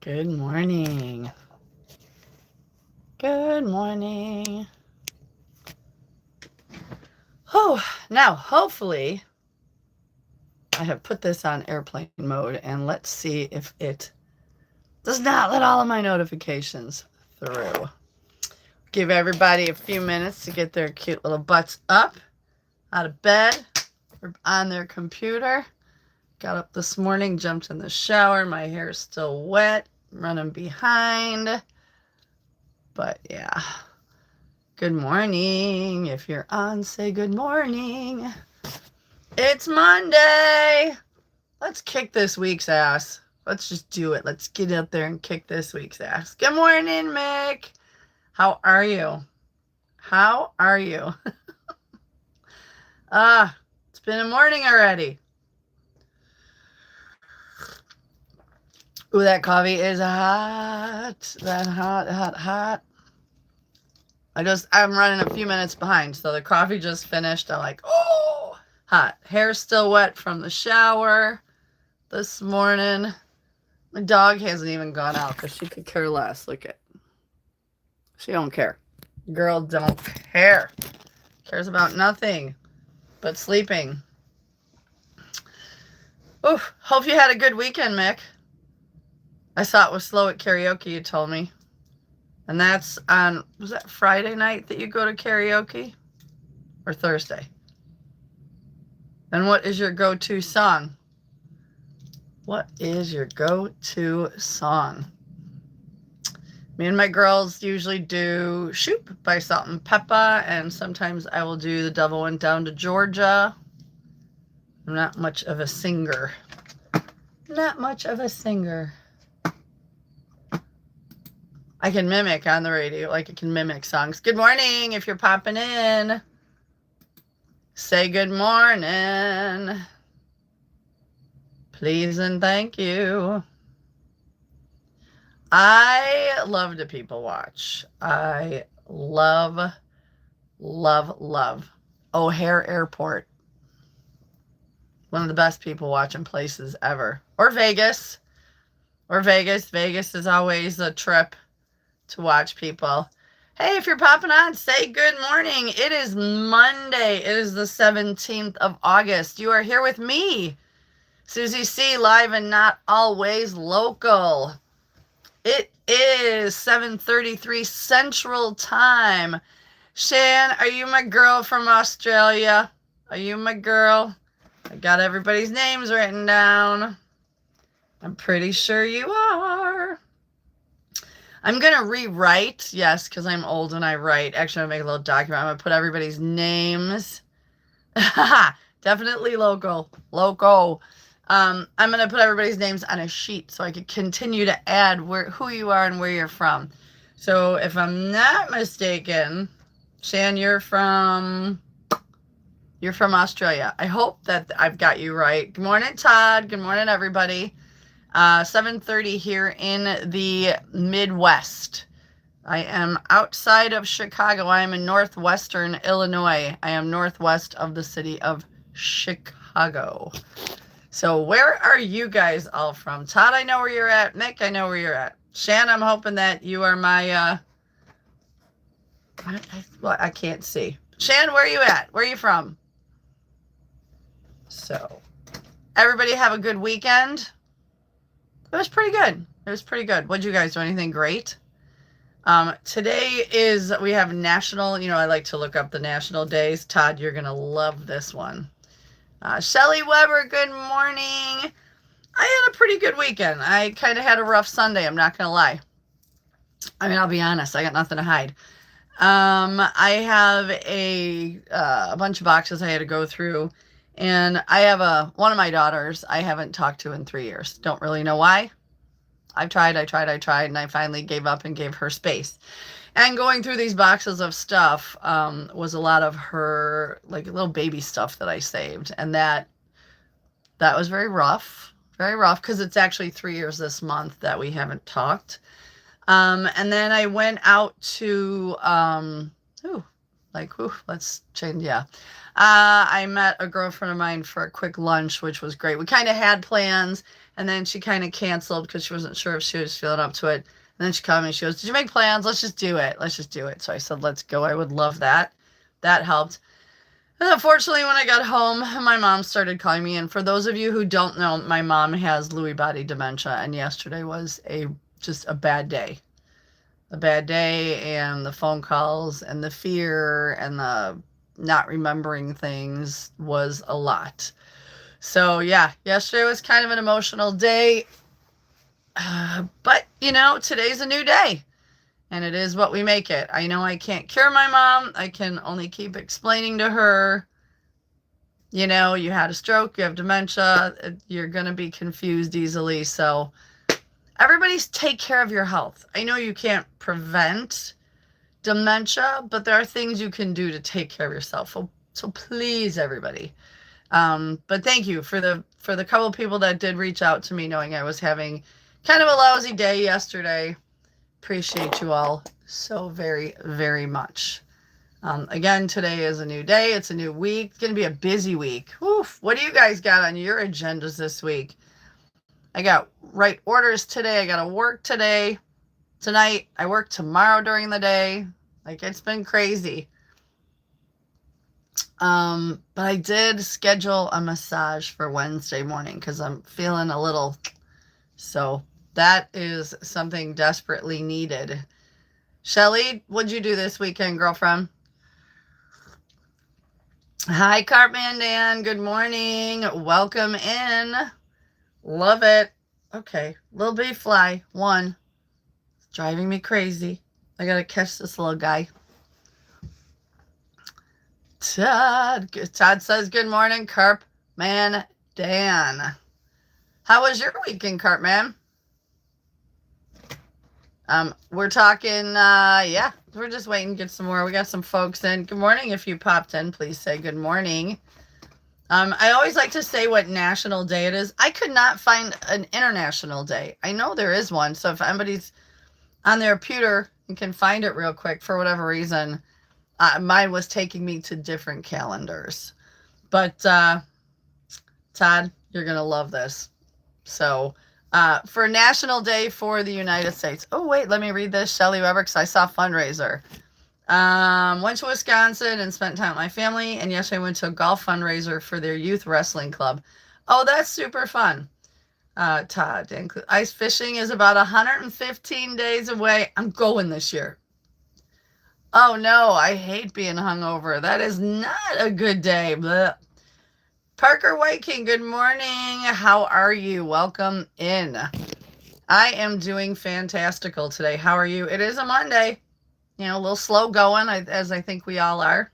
Good morning. Good morning. Oh, now hopefully I have put this on airplane mode, and let's see if it does not let all of my notifications through. Give everybody a few minutes to get their cute little butts up out of bed or on their computer. Got up this morning, jumped in the shower. My hair is still wet, running behind. But yeah. Good morning. If you're on, say good morning. It's Monday. Let's kick this week's ass. Let's just do it. Let's get out there and kick this week's ass. Good morning, Mick. How are you? How are you? It's been a morning already. Ooh, that coffee is hot. That hot. I'm running a few minutes behind, so the coffee just finished. I'm like, oh, hot. Hair's still wet from the shower this morning. My dog hasn't even gone out because she could care less. Look at, she don't care. Girl don't care. Cares about nothing but sleeping. Oof, hope you had a good weekend, Mick. I saw it was slow at karaoke, you told me. And that's on, was that Friday night that you go to karaoke? Or Thursday? And what is your go-to song? What is your go-to song? Me and my girls usually do Shoop by Salt and Peppa, and sometimes I will do The Devil Went Down to Georgia. I'm not much of a singer. Not much of a singer. I can mimic on the radio, like I can mimic songs. Good morning if you're popping in. Say good morning. Please and thank you. I love to people watch. I love O'Hare Airport. One of the best people watching places ever. Or Vegas. Vegas is always a trip to watch people. Hey, if you're popping on, say good morning. It is Monday. It is the 17th of August. You are here with me, Soozy-C, live and not always local. It is 7:33 Central Time. Shan, are you my girl from Australia? Are you my girl? I got everybody's names written down. I'm pretty sure you are. I'm going to rewrite, yes, because I'm old and I write. Actually, I'm going to make a little document. I'm going to put everybody's names. Definitely local. I'm going to put everybody's names on a sheet so I could continue to add who you are and where you're from. So if I'm not mistaken, Shan, you're from Australia. I hope that I've got you right. Good morning, Todd. Good morning, everybody. 7:30 here in the Midwest. I am outside of Chicago. I am in northwestern Illinois. I am northwest of the city of Chicago. So where are you guys all from? Todd, I know where you're at. Mick, I know where you're at. Shan, I'm hoping that you are my, I can't see. Shan, where are you at? Where are you from? So, everybody have a good weekend. It was pretty good. What'd you guys do? Anything great? Today we have national, I like to look up the national days. Todd, you're going to love this one. Shelly Weber, good morning. I had a pretty good weekend. I kind of had a rough Sunday, I'm not going to lie. I mean, I'll be honest, I got nothing to hide. I have a bunch of boxes I had to go through. And I have one of my daughters I haven't talked to in 3 years. Don't really know why. I tried, and I finally gave up and gave her space. And going through these boxes of stuff was a lot of her, like, little baby stuff that I saved. And that was very rough, because it's actually 3 years this month that we haven't talked. And then I went out to, let's change, yeah. I met a girlfriend of mine for a quick lunch, which was great. We kind of had plans, And then she kind of canceled because she wasn't sure if she was feeling up to it. And then she called me and she goes, did you make plans? Let's just do it. Let's just do it. So I said, let's go. I would love that. That helped. And unfortunately, when I got home, my mom started calling me. And for those of you who don't know, my mom has Lewy body dementia. And yesterday was just a bad day. A bad day, and the phone calls and the fear and the not remembering things was a lot. So yeah, yesterday was kind of an emotional day. But, today's a new day. And it is what we make it. I know I can't cure my mom. I can only keep explaining to her, you had a stroke, you have dementia, you're going to be confused easily. So everybody's take care of your health. I know you can't prevent dementia, but there are things you can do to take care of yourself. So please, everybody. But thank you for the couple people that did reach out to me knowing I was having kind of a lousy day yesterday. Appreciate you all so very, very much. Again, today is a new day. It's a new week. It's going to be a busy week. Oof. What do you guys got on your agendas this week? I got write orders today. I got to work today. Tonight. I work tomorrow during the day. Like, it's been crazy. But I did schedule a massage for Wednesday morning because I'm feeling a little, so that is something desperately needed. Shelly, what'd you do this weekend, girlfriend? Hi, Cartman Dan. Good morning. Welcome in. Love it. Okay. Little bee fly. One. It's driving me crazy. I got to catch this little guy. Todd says, good morning, Cartman Dan. How was your weekend, Cartman? We're talking, we're just waiting to get some more. We got some folks in. Good morning. If you popped in, please say good morning. I always like to say what national day it is. I could not find an international day. I know there is one. So if anybody's on their computer and can find it real quick for whatever reason, mine was taking me to different calendars. But, Todd, you're going to love this. So, for National Day for the United States. Oh, wait, let me read this. Shelly Weber, because I saw fundraiser. Went to Wisconsin and spent time with my family. And yesterday I went to a golf fundraiser for their youth wrestling club. Oh, that's super fun. Todd, ice fishing is about 115 days away. I'm going this year. Oh, no, I hate being hungover. That is not a good day. Blech. Parker White King, good morning. How are you? Welcome in. I am doing fantastical today. How are you? It is a Monday. A little slow going, as I think we all are.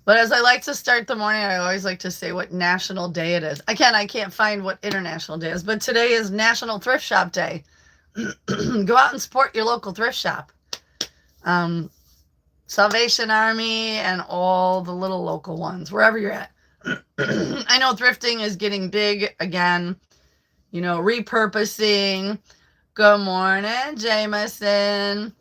But as I like to start the morning, I always like to say what national day it is. Again, I can't find what international day is, but today is National Thrift Shop Day. Go out and support your local thrift shop. Salvation Army and all the little local ones, wherever you're at. I know thrifting is getting big again, repurposing. Good morning, Jameson.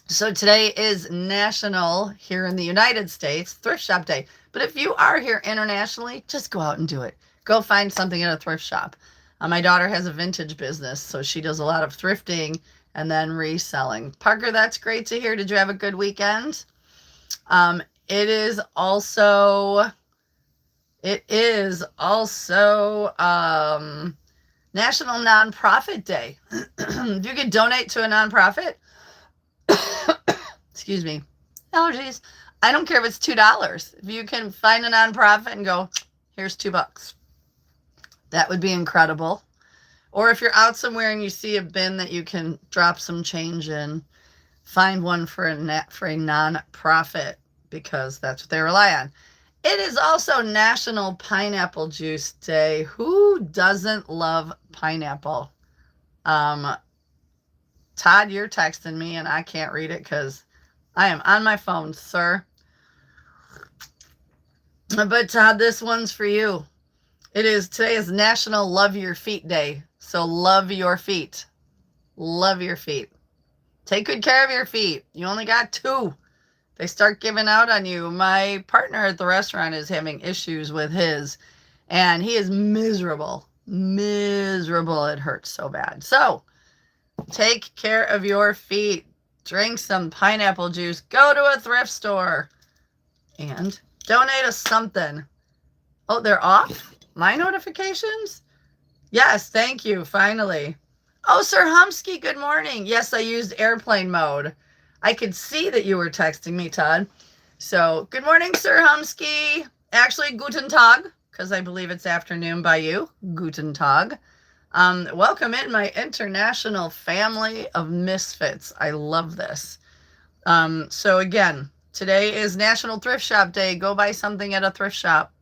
So today is National, here in the United States, Thrift Shop Day. But if you are here internationally, just go out and do it. Go find something at a thrift shop. My daughter has a vintage business, so she does a lot of thrifting and then reselling. Parker, that's great to hear. Did you have a good weekend? It is also National Nonprofit Day. If you could donate to a nonprofit, excuse me, allergies. I don't care if it's $2. If you can find a nonprofit and go, here's $2. That would be incredible. Or if you're out somewhere and you see a bin that you can drop some change in, find one for a nonprofit, because that's what they rely on. It is also National Pineapple Juice Day. Who doesn't love pineapple? Todd, you're texting me and I can't read it because I am on my phone, sir. But Todd, this one's for you. Today is National Love Your Feet Day. So love your feet. Love your feet. Take good care of your feet. You only got 2. They start giving out on you. My partner at the restaurant is having issues with his, and he is miserable. miserable. It hurts so bad. So take care of your feet. Drink some pineapple juice. Go to a thrift store and donate us something. Oh, they're off? My notifications? Yes, thank you, finally. Oh, Sir Humsky, good morning. Yes, I used airplane mode. I could see that you were texting me, Todd. So, good morning, Sir Humsky. Actually, guten Tag, because I believe it's afternoon by you. Guten Tag. Welcome in my international family of misfits. I love this. So again, today is National Thrift Shop Day. Go buy something at a thrift shop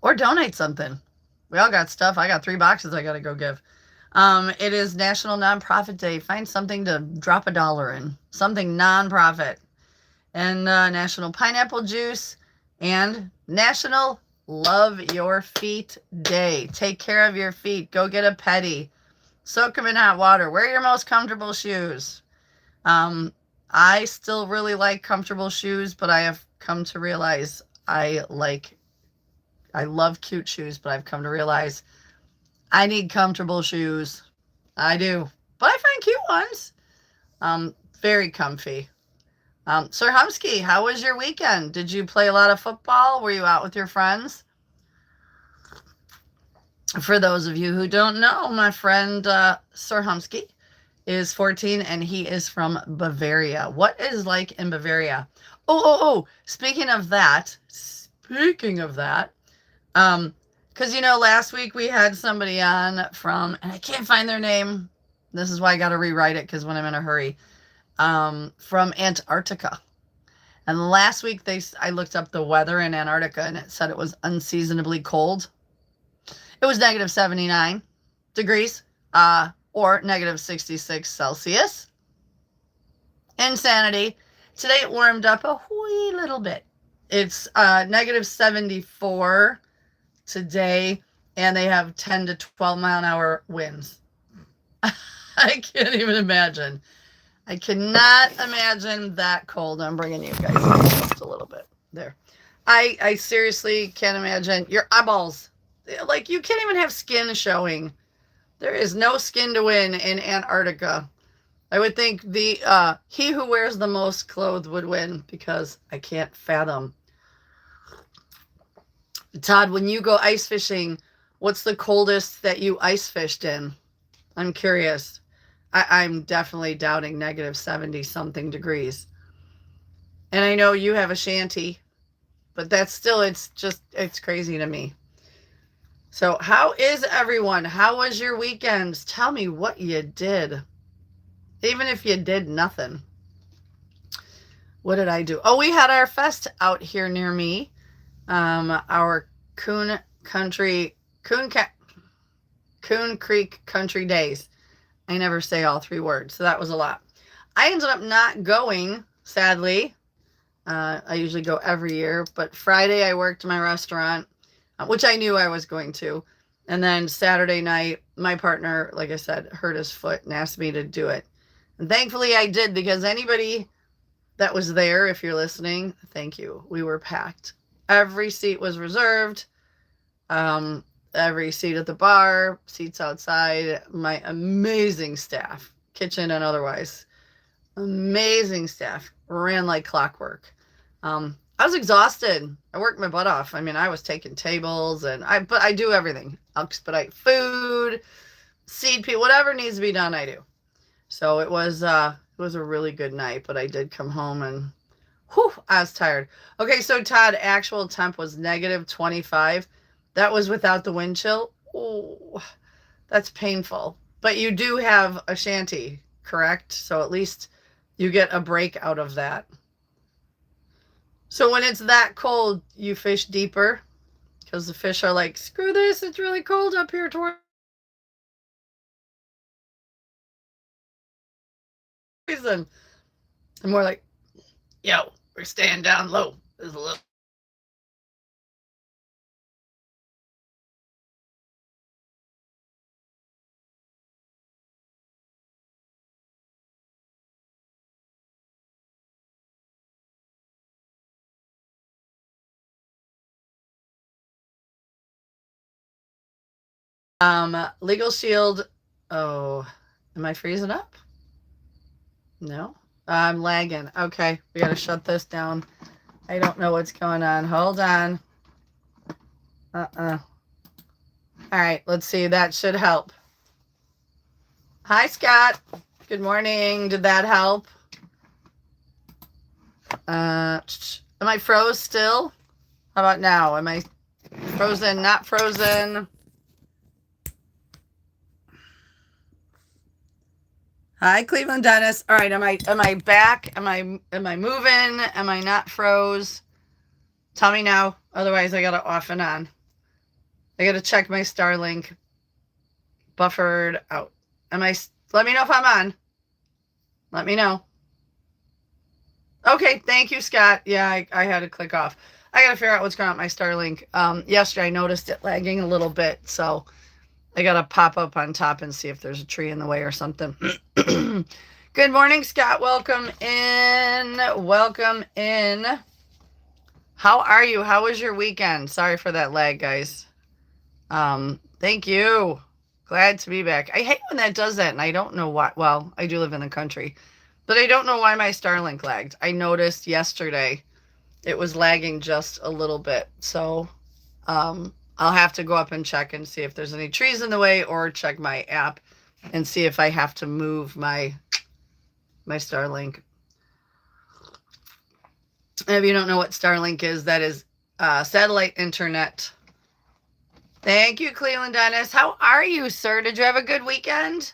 or donate something. We all got stuff. I got 3 boxes I got to go give. It is National Nonprofit Day. Find something to drop $1 in, something nonprofit. And National Pineapple Juice and National Love Your Feet Day. Take care of your feet. Go get a pedi. Soak them in hot water. Wear your most comfortable shoes. I still really like comfortable shoes, but I have come to realize I love cute shoes, but I've come to realize I need comfortable shoes. I do. But I find cute ones. Very comfy. Sir Humsky, how was your weekend? Did you play a lot of football? Were you out with your friends? For those of you who don't know, my friend Sir Humsky is 14 and he is from Bavaria. What is like in Bavaria? Oh, speaking of that, because last week we had somebody on from, and I can't find their name. This is why I got to rewrite it because when I'm in a hurry, from Antarctica. And last week I looked up the weather in Antarctica and it said it was unseasonably cold. It was negative 79 degrees, or negative 66 Celsius. Insanity. Today it warmed up a wee little bit. It's negative 74 today, and they have 10 to 12 mile an hour winds. I can't even imagine. I cannot imagine that cold. I'm bringing you guys up just a little bit there. I seriously can't imagine your eyeballs. Like, you can't even have skin showing. There is no skin to win in Antarctica. I would think he who wears the most clothes would win because I can't fathom. Todd, when you go ice fishing, what's the coldest that you ice fished in? I'm curious. I'm definitely doubting negative 70 something degrees. And I know you have a shanty, but that's still, it's crazy to me. So how is everyone? How was your weekend? Tell me what you did. Even if you did nothing. What did I do? Oh, we had our fest out here near me. Our Coon Creek Country Days. I never say all 3 words, so that was a lot. I ended up not going, sadly. I usually go every year, but Friday I worked my restaurant, which I knew I was going to. And then Saturday night, my partner, like I said, hurt his foot and asked me to do it. And thankfully I did, because anybody that was there, if you're listening, thank you. We were packed. Every seat was reserved. Every seat at the bar, seats outside. My amazing staff, kitchen and otherwise, amazing staff, ran like clockwork. I was exhausted. I worked my butt off. I mean, I was taking tables but I do everything. I'll expedite food, seed people, whatever needs to be done, I do. So it was a really good night, but I did come home and I was tired. Okay, so Todd, actual temp was negative 25. That was without the wind chill. Oh, that's painful. But you do have a shanty, correct? So at least you get a break out of that. So when it's that cold, you fish deeper because the fish are like, screw this, it's really cold up here towards. And more like, yo, we're staying down low. There's a little Legal Shield. Oh, am I freezing up? No, I'm lagging. Okay, we gotta shut this down. I don't know what's going on. Hold on. All right, let's see. That should help. Hi, Scott. Good morning. Did that help? Am I froze still? How about now? Am I frozen? Not frozen? Hi, Cleveland Dennis. All right, am I back? Am I moving? Am I not froze? Tell me now. Otherwise, I gotta off and on. I gotta check my Starlink. Buffered out. Let me know if I'm on. Let me know. Okay, thank you, Scott. Yeah, I had to click off. I gotta figure out what's going on with my Starlink. Yesterday I noticed it lagging a little bit, so I gotta pop up on top and see if there's a tree in the way or something. Good morning, Scott. Welcome in. Welcome in. How are you? How was your weekend? Sorry for that lag, guys. Thank you. Glad to be back. I hate when that does that, and I don't know why. Well, I do live in the country, but I don't know why my Starlink lagged. I noticed yesterday it was lagging just a little bit. So I'll have to go up and check and see if there's any trees in the way, or check my app and see if I have to move my Starlink. If you don't know what Starlink is, that is satellite internet. Thank you, Cleveland Dennis. How are you, sir? Did you have a good weekend?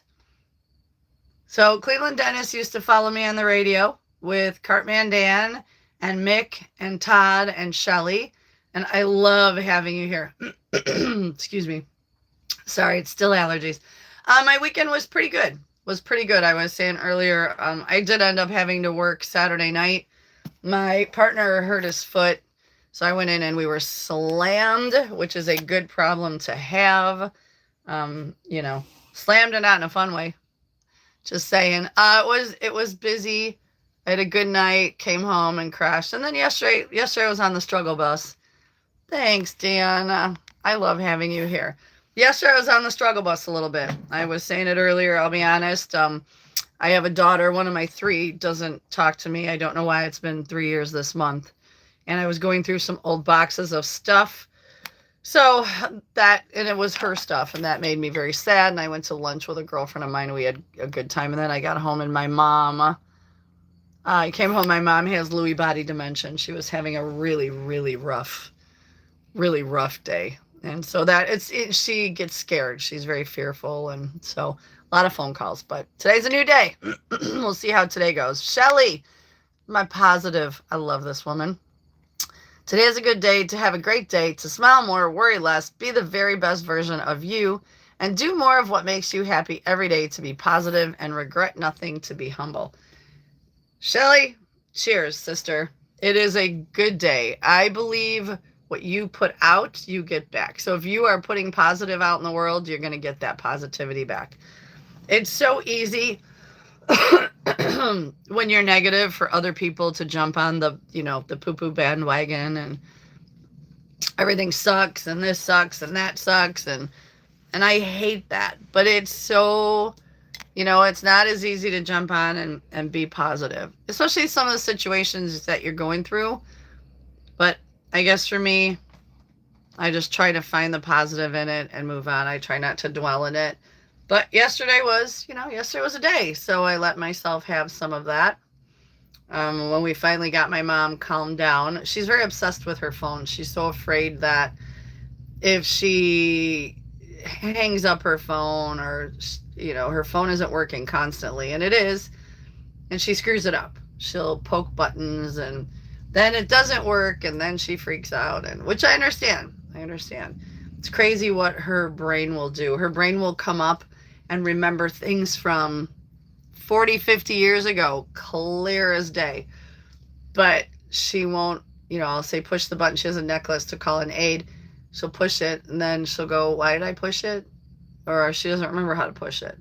So Cleveland Dennis used to follow me on the radio with Cartman Dan and Mick and Todd and Shelly. And I love having you here. Excuse me. Sorry, it's still allergies. My weekend was pretty good. I was saying earlier, I did end up having to work Saturday night. My partner hurt his foot, so I went in and we were slammed, which is a good problem to have. Slammed and not in a fun way. Just saying. It was busy. I had a good night, came home and crashed. And then yesterday I was on the struggle bus. Thanks, Dan. I love having you here. Yesterday I was on the struggle bus a little bit. I was saying it earlier, I'll be honest. I have a daughter. One of my 3 doesn't talk to me. I don't know why. It's been 3 years this month. And I was going through some old boxes of stuff. So and it was her stuff, and that made me very sad. And I went to lunch with a girlfriend of mine, and we had a good time. And then I got home, and my mom has Lewy body dementia, and she was having a really, really rough day. And so she gets scared. She's very fearful. And so a lot of phone calls, but today's a new day. We'll see how today goes. Shelly, my positive. I love this woman. Today is a good day to have a great day, to smile more, worry less, be the very best version of you, and do more of what makes you happy every day, to be positive and regret nothing, to be humble. Shelly, cheers, sister. It is a good day. I believe what you put out, you get back. So if you are putting positive out in the world, you're going to get that positivity back. It's so easy when you're negative for other people to jump on the poo-poo bandwagon, and everything sucks, and this sucks, and that sucks, and I hate that. But it's so, it's not as easy to jump on and be positive, especially some of the situations that you're going through. But I guess for me, I just try to find the positive in it and move on. I try not to dwell in it. But yesterday was a day, so I let myself have some of that. When we finally got my mom calmed down, she's very obsessed with her phone. She's so afraid that if she hangs up her phone, or, her phone isn't working constantly, and it is, and she screws it up. She'll poke buttons, and then it doesn't work, and then she freaks out, and which I understand. It's crazy what her brain will do. Her brain will come up and remember things from 40, 50 years ago, clear as day. But she won't, I'll say push the button. She has a necklace to call an aide. She'll push it, and then she'll go, why did I push it? Or she doesn't remember how to push it.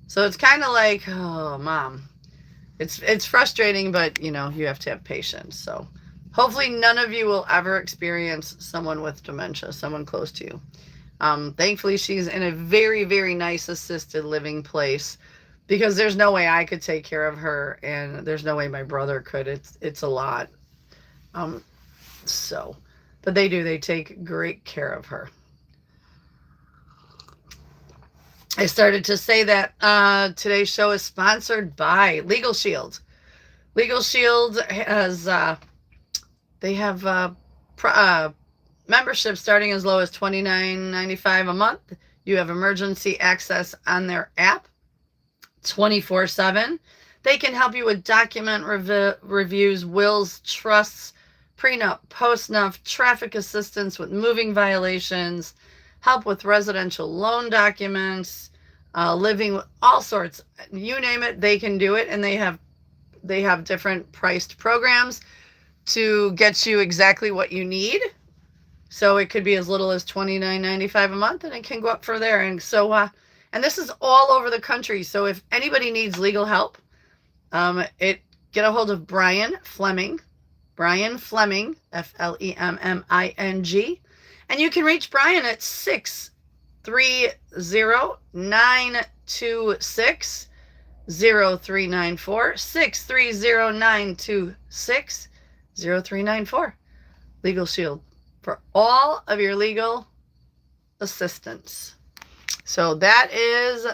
So it's kind of like, oh, Mom. It's frustrating, but, you have to have patience. So hopefully none of you will ever experience someone with dementia, someone close to you. Thankfully, she's in a very, very nice assisted living place because there's no way I could take care of her, and there's no way my brother could. It's a lot. Um, so, but they do. They take great care of her. I started to say that today's show is sponsored by Legal Shield. Legal Shield has they have membership starting as low as $29.95 a month. You have emergency access on their app 24/7. They can help you with document reviews, wills, trusts, prenup, postnup, traffic assistance with moving violations, help with residential loan documents, living, all sorts. You name it, they can do it, and they have different priced programs to get you exactly what you need. So it could be as little as $29.95 a month, and it can go up from there. And so, and this is all over the country. So if anybody needs legal help, get a hold of Brian Fleming, Fleming, and you can reach Brian at 630-926-0394, 630-926-0394. Legal Shield for all of your legal assistance. So that is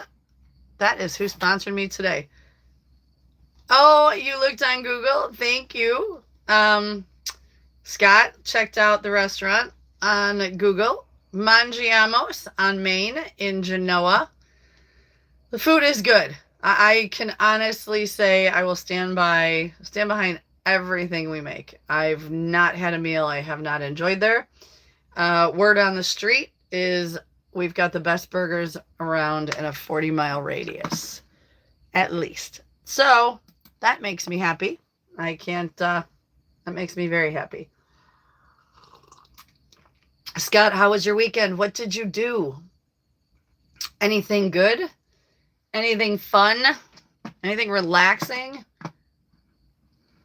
who sponsored me today. Oh, you looked on Google. Thank you. Scott checked out the restaurant on Google. Mangiamos on Main in Genoa. The food is good. I can honestly say I will stand behind everything we make. I've not had a meal I have not enjoyed there. Word on the street is we've got the best burgers around in a 40-mile radius, at least. So that makes me happy. That makes me very happy. Scott, how was your weekend? What did you do? Anything good? Anything fun? Anything relaxing?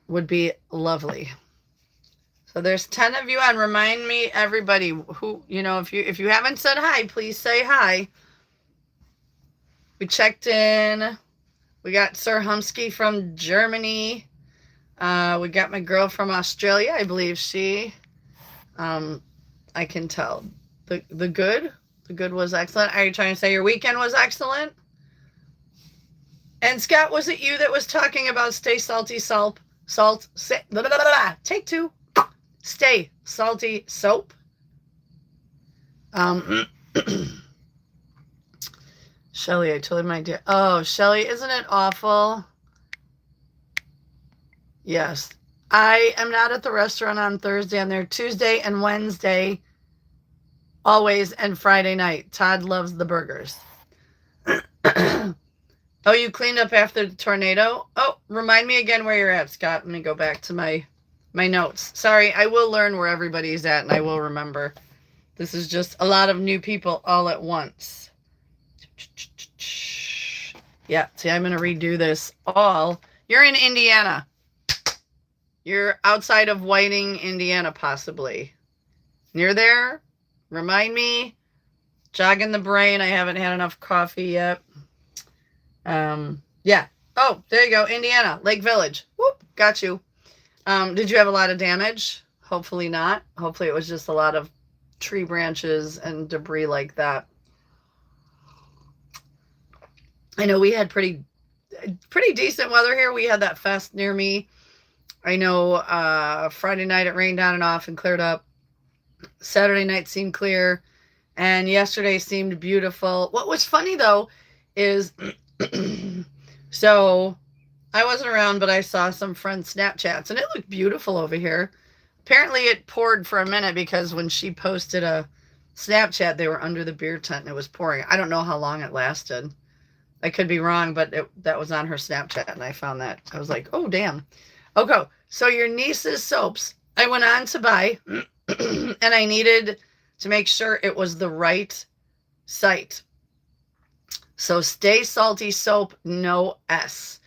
Would be lovely. So there's 10 of you on. Remind me, everybody, who, if you haven't said hi, please say hi. We checked in. We got Sir Humsky from Germany. We got my girl from Australia. I believe I can tell. The good was excellent. Are you trying to say your weekend was excellent? And Scott, was it you that was talking about stay salty soap? Take two. Stay salty soap. Shelly, I told my dear. Oh, Shelly, isn't it awful? Yes. I am not at the restaurant on Thursday. I'm there Tuesday and Wednesday. Always, and Friday night. Todd loves the burgers. Oh, you cleaned up after the tornado? Oh, remind me again where you're at, Scott. Let me go back to my notes. Sorry, I will learn where everybody's at, and I will remember. This is just a lot of new people all at once. Yeah, see, I'm going to redo this all. You're in Indiana. You're outside of Whiting, Indiana, possibly. Near there? Remind me. Jogging the brain. I haven't had enough coffee yet. Yeah. Oh, there you go. Indiana, Lake Village. Whoop, got you. Did you have a lot of damage? Hopefully not. Hopefully it was just a lot of tree branches and debris like that. I know we had pretty decent weather here. We had that fest near me. I know Friday night it rained on and off and cleared up. Saturday night seemed clear. And yesterday seemed beautiful. What was funny, though, is... So I wasn't around, but I saw some friends' Snapchats, and it looked beautiful over here. Apparently it poured for a minute because when she posted a Snapchat, they were under the beer tent and it was pouring. I don't know how long it lasted. I could be wrong, but that was on her Snapchat, and I found that. I was like, oh, damn. Okay, so your niece's soaps, I went on to buy, and I needed to make sure it was the right site. So Stay Salty Soap, no S.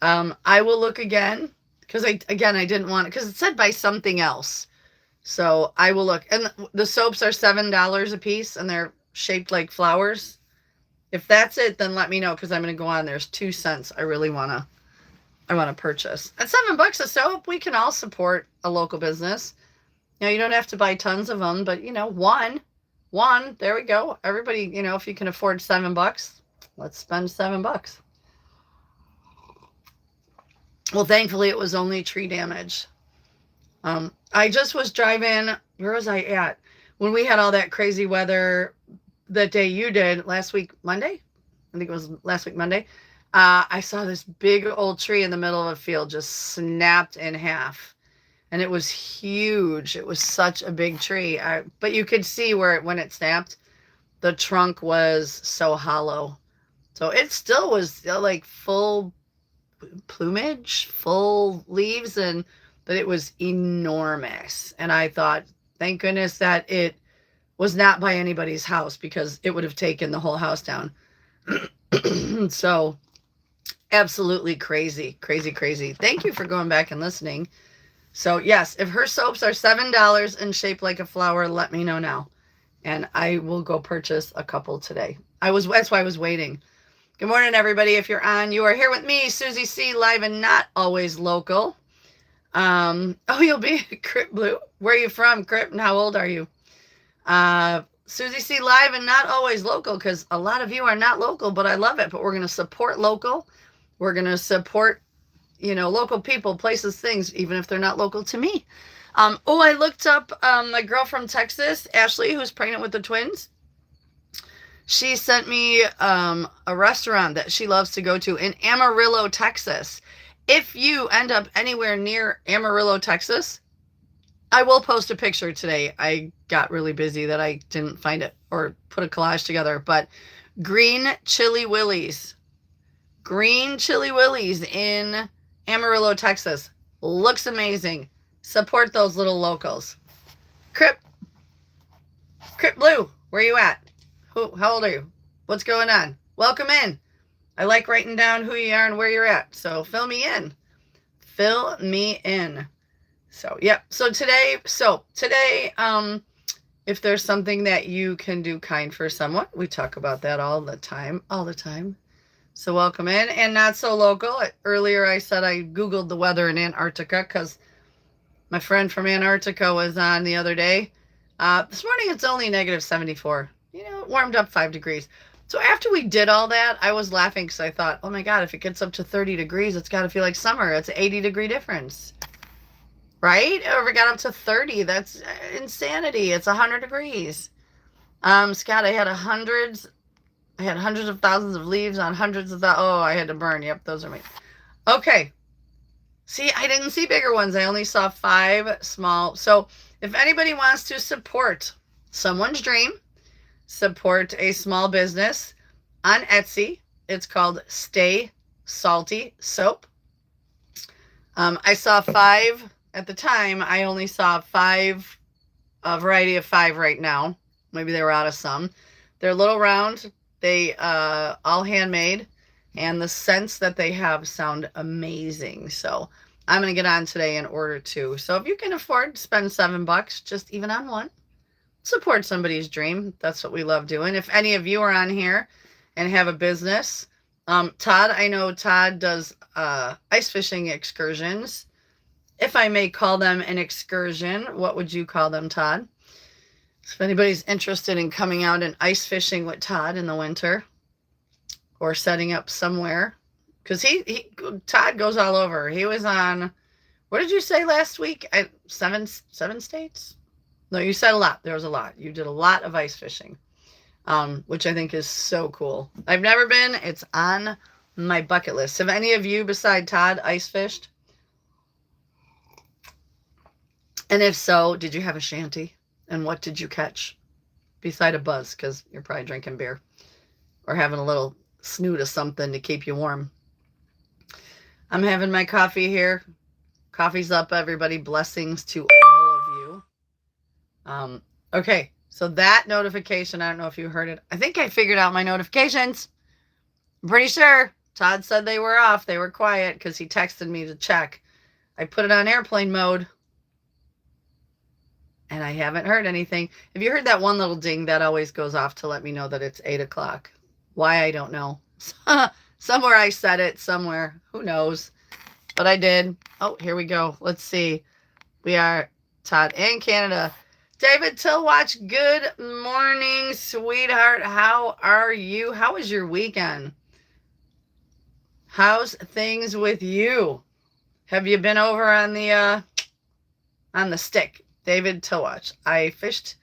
I will look again because I didn't want it because it said by something else. So I will look. And the soaps are $7 a piece, and they're shaped like flowers. If that's it, then let me know, because I'm going to go on. There's 2 cents I really want to purchase. At $7 a soap, we can all support a local business. You know, you don't have to buy tons of them, but, you know, one, there we go. Everybody, you know, if you can afford $7, let's spend $7. Well, thankfully, it was only tree damage. I just was driving. Where was I at? When we had all that crazy weather that day you did last week, Monday? I think it was last week, Monday. I saw this big old tree in the middle of a field just snapped in half. And it was huge. It was such a big tree. But you could see where when it snapped, the trunk was so hollow. So it still was still like full plumage, full leaves, but it was enormous. And I thought, thank goodness that it was not by anybody's house, because it would have taken the whole house down. So absolutely crazy, crazy, crazy. Thank you for going back and listening. So yes, if her soaps are $7 and shaped like a flower, let me know now, and I will go purchase a couple today. That's why I was waiting. Good morning, everybody. If you're on, you are here with me, Soozy-C, live and not always local. Oh, you'll be Crip Blue. Where are you from, Crip, and how old are you? Soozy-C, live and not always local, because a lot of you are not local, but I love it. But we're going to support local. We're going to support, you know, local people, places, things, even if they're not local to me. Oh, I looked up my girl from Texas, Ashley, who's pregnant with the twins. She sent me a restaurant that she loves to go to in Amarillo, Texas. If you end up anywhere near Amarillo, Texas, I will post a picture today. I got really busy that I didn't find it or put a collage together. But Green Chili Willie's in Amarillo, Texas. Looks amazing. Support those little locals. Crip Blue, where you at? How old are you? What's going on? Welcome in. I like writing down who you are and where you're at. So fill me in. So, yep. So today, if there's something that you can do kind for someone, we talk about that all the time. So welcome in. And not so local. Earlier I said I Googled the weather in Antarctica because my friend from Antarctica was on the other day. This morning it's only -74. You know, it warmed up 5 degrees. So after we did all that, I was laughing because I thought, oh my God, if it gets up to 30 degrees, it's got to feel like summer. It's an 80-degree difference. Right? Or if it got up to 30, that's insanity. It's 100 degrees. Scott, I had hundreds of thousands of leaves on hundreds of I had to burn. Yep, those are me. Okay. See, I didn't see bigger ones. I only saw 5 small. So if anybody wants to support someone's dream, support a small business on Etsy, it's called Stay Salty Soap. I saw 5 at the time. I only saw 5, a variety of 5 right now. Maybe they were out of some. They're a little round. They all handmade, and the scents that they have sound amazing. So I'm going to get on today and order 2. So if you can afford to spend $7 just even on one, support somebody's dream. That's what we love doing. If any of you are on here and have a business, Todd, I know Todd does ice fishing excursions. If I may call them an excursion, what would you call them, Todd? If anybody's interested in coming out and ice fishing with Todd in the winter, or setting up somewhere, because Todd goes all over. He was on, what did you say last week? 7 states? No, you said a lot. There was a lot. You did a lot of ice fishing, which I think is so cool. I've never been. It's on my bucket list. Have any of you, beside Todd, ice fished? And if so, did you have a shanty? And what did you catch? Beside a buzz, because you're probably drinking beer or having a little snoot of something to keep you warm. I'm having my coffee here. Coffee's up, everybody. Blessings to all of you. Okay, so that notification, I don't know if you heard it. I think I figured out my notifications. I'm pretty sure. Todd said they were off. They were quiet because he texted me to check. I put it on airplane mode. and I haven't heard anything. If you heard that one little ding, that always goes off to let me know that it's 8 o'clock. Why, I don't know. Somewhere I said it, somewhere. Who knows? But I did. Oh, here we go. Let's see. We are Todd in Canada. David Tillwatch, good morning, sweetheart. How are you? How was your weekend? How's things with you? Have you been over on the stick? David Tillwatch. I fished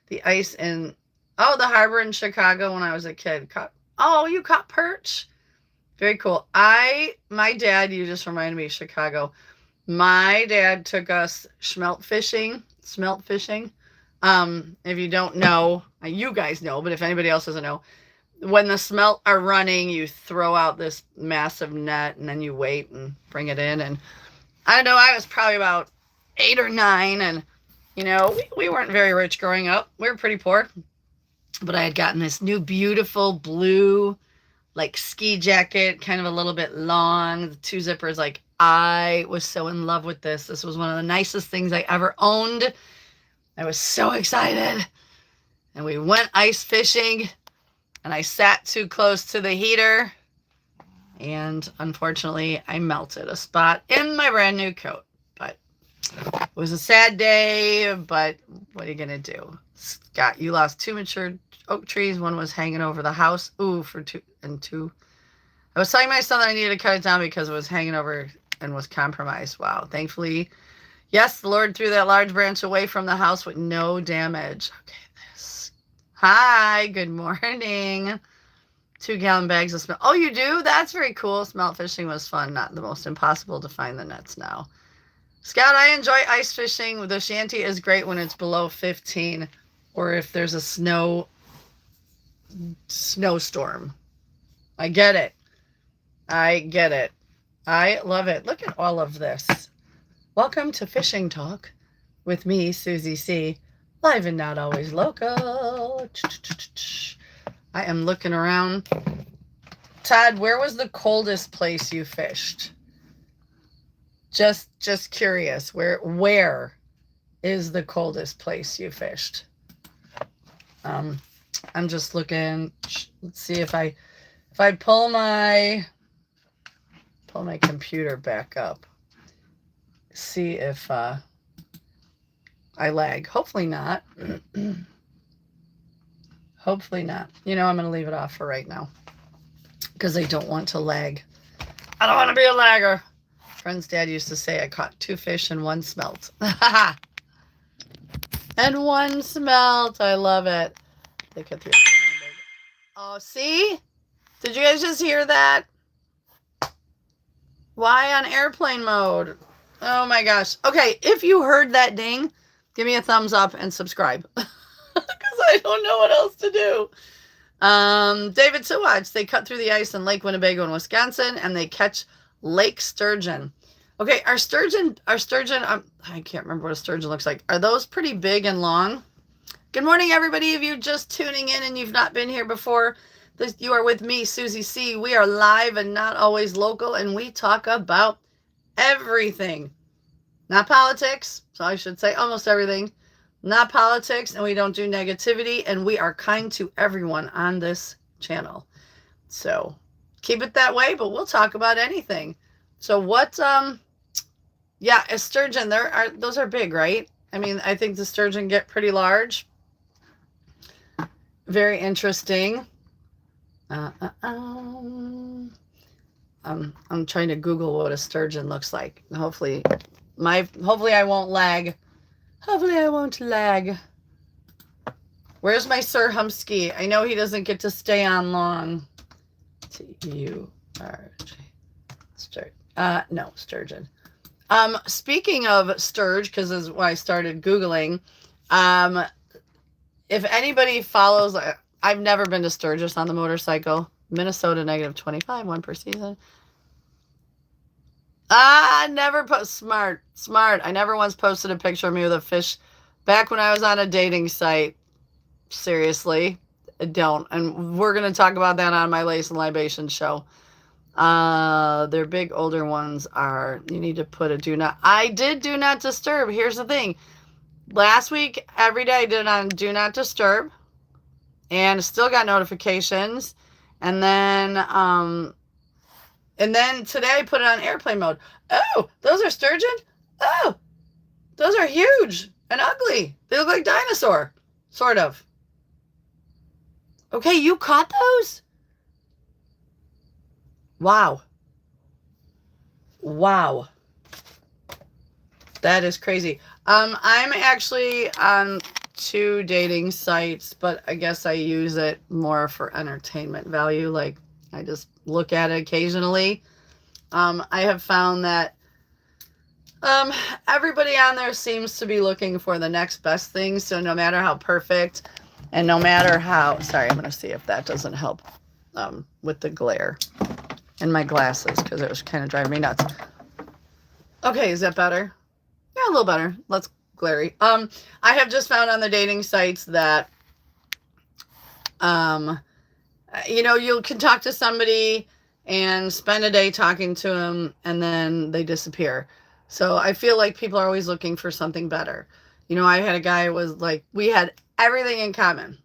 the ice in the harbor in Chicago when I was a kid. You caught perch? Very cool. My dad, you just reminded me of Chicago. My dad took us smelt fishing. If you don't know, you guys know, but if anybody else doesn't know, when the smelt are running, you throw out this massive net and then you wait and bring it in. And I don't know, I was probably about 8 or 9, and we weren't very rich growing up. We were pretty poor. But I had gotten this new beautiful blue like ski jacket, kind of a little bit long, the 2 zippers. Like, I was so in love with this. This was one of the nicest things I ever owned. I was so excited. And we went ice fishing, and I sat too close to the heater, and unfortunately I melted a spot in my brand new coat. But it was a sad day, but what are you gonna do? Scott, you lost 2 mature oak trees. One was hanging over the house. Ooh, for 2 and 2. I was telling my son that I needed to cut it down because it was hanging over and was compromised. Wow. Thankfully, yes, the Lord threw that large branch away from the house with no damage. Okay, this. Hi, good morning. 2-gallon bags of smelt. Oh, you do? That's very cool. Smelt fishing was fun. Not the most impossible to find the nets now. Scott, I enjoy ice fishing. The shanty is great when it's below 15 or if there's a snowstorm. I get it. I love it. Look at all of this. Welcome to Fishing Talk with me, Soozy-C, live and not always local. I am looking around. Todd, where was the coldest place you fished? Just curious. Where is the coldest place you fished? I'm just looking. Let's see if I pull my computer back up. See if I lag. Hopefully not. Hopefully not. I'm going to leave it off for right now because I don't want to lag. I don't want to be a lagger. Friend's dad used to say I caught 2 fish and 1 smelt. And 1 smelt. I love it. They cut through. Oh, see? Did you guys just hear that? Why on airplane mode? Oh my gosh. Okay, if you heard that ding, give me a thumbs up and subscribe. Because I don't know what else to do. David Tillwatch, they cut through the ice in Lake Winnebago in Wisconsin, and they catch lake sturgeon. Okay, our sturgeon, I can't remember what a sturgeon looks like. Are those pretty big and long? Good morning, everybody. If you're just tuning in and you've not been here before, you are with me, Soozy-C. We are live and not always local, and we talk about everything. Not politics, so I should say almost everything. Not politics, and we don't do negativity, and we are kind to everyone on this channel. So keep it that way, but we'll talk about anything. So a sturgeon, those are big, right? I mean, I think the sturgeon get pretty large. Very interesting. I'm trying to Google what a sturgeon looks like. Hopefully I won't lag. Hopefully I won't lag. Where's my Sir Humsky? I know he doesn't get to stay on long. T-U-R-G. Sturgeon. Speaking of sturge, because this is why I started Googling, if anybody follows, I've never been to Sturgis on the motorcycle. Minnesota, -25, 1 per season. Never put smart. I never once posted a picture of me with a fish back when I was on a dating site. Seriously, I don't. And we're going to talk about that on my Lace and Libation show. Their big older ones are, you need to put a do not. I did do not disturb. Here's the thing. last week, every day I did it on Do Not Disturb, and still got notifications. And then today I put it on airplane mode. Oh, those are sturgeon? Oh, those are huge and ugly. They look like dinosaur, sort of. Okay, you caught those? Wow. Wow. That is crazy. I'm actually on 2 dating sites, but I guess I use it more for entertainment value. Like, I just look at it occasionally. I have found that everybody on there seems to be looking for the next best thing. So no matter how perfect and no matter how, sorry, I'm going to see if that doesn't help with the glare in my glasses, because it was kind of driving me nuts. Okay, is that better? Yeah, a little better. Less glary. I have just found on the dating sites that, you can talk to somebody and spend a day talking to them, and then they disappear. So I feel like people are always looking for something better. I had a guy who was like, we had everything in common.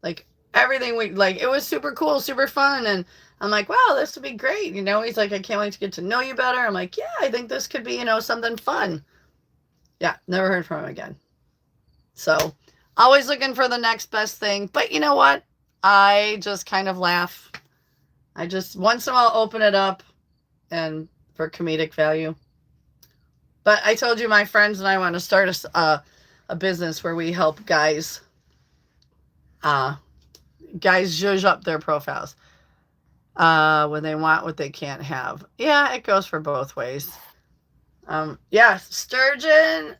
Like, everything it was super cool, super fun. And I'm like, wow, this would be great. He's like, I can't wait to get to know you better. I'm like, yeah, I think this could be, something fun. Yeah, never heard from him again. So, always looking for the next best thing. But you know what? I just kind of laugh. I just once in a while open it up and for comedic value. But I told you my friends and I want to start a business where we help guys zhuzh up their profiles when they want what they can't have. Yeah, it goes for both ways. Yeah, sturgeon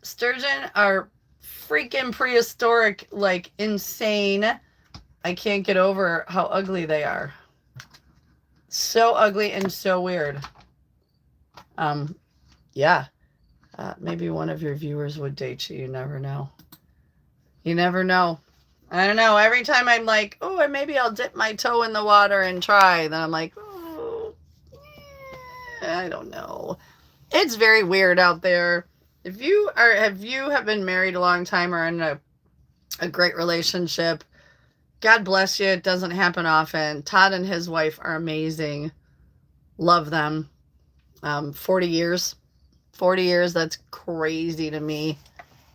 are freaking prehistoric, like insane. I can't get over how ugly they are. So ugly and so weird. Yeah. Maybe one of your viewers would date you. You never know. You never know. I don't know. Every time I'm like, oh, maybe I'll dip my toe in the water and try. Then I'm like, oh, yeah, I don't know. It's very weird out there. If you have been married a long time or in a great relationship, God bless you. It doesn't happen often. Todd and his wife are amazing. Love them. 40 years. 40 years, that's crazy to me.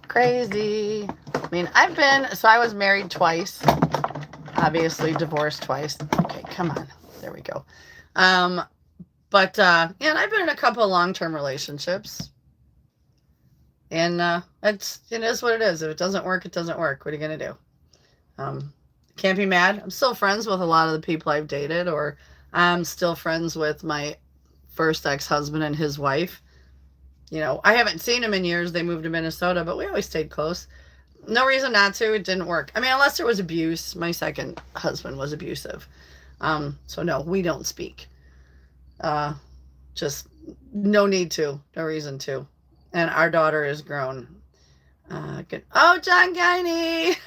Crazy. I mean, I was married twice. Obviously divorced twice. Okay, come on. There we go. But and I've been in a couple of long-term relationships. And it is what it is. If it doesn't work, it doesn't work. What are you going to do? Can't be mad. I'm still friends with a lot of the people I've dated, or I'm still friends with my first ex-husband and his wife. I haven't seen him in years. They moved to Minnesota, but we always stayed close. No reason not to. It didn't work. I mean, unless there was abuse. My second husband was abusive. So no, we don't speak. Just no need to. No reason to. And our daughter is grown. Good. Oh, John Guiney.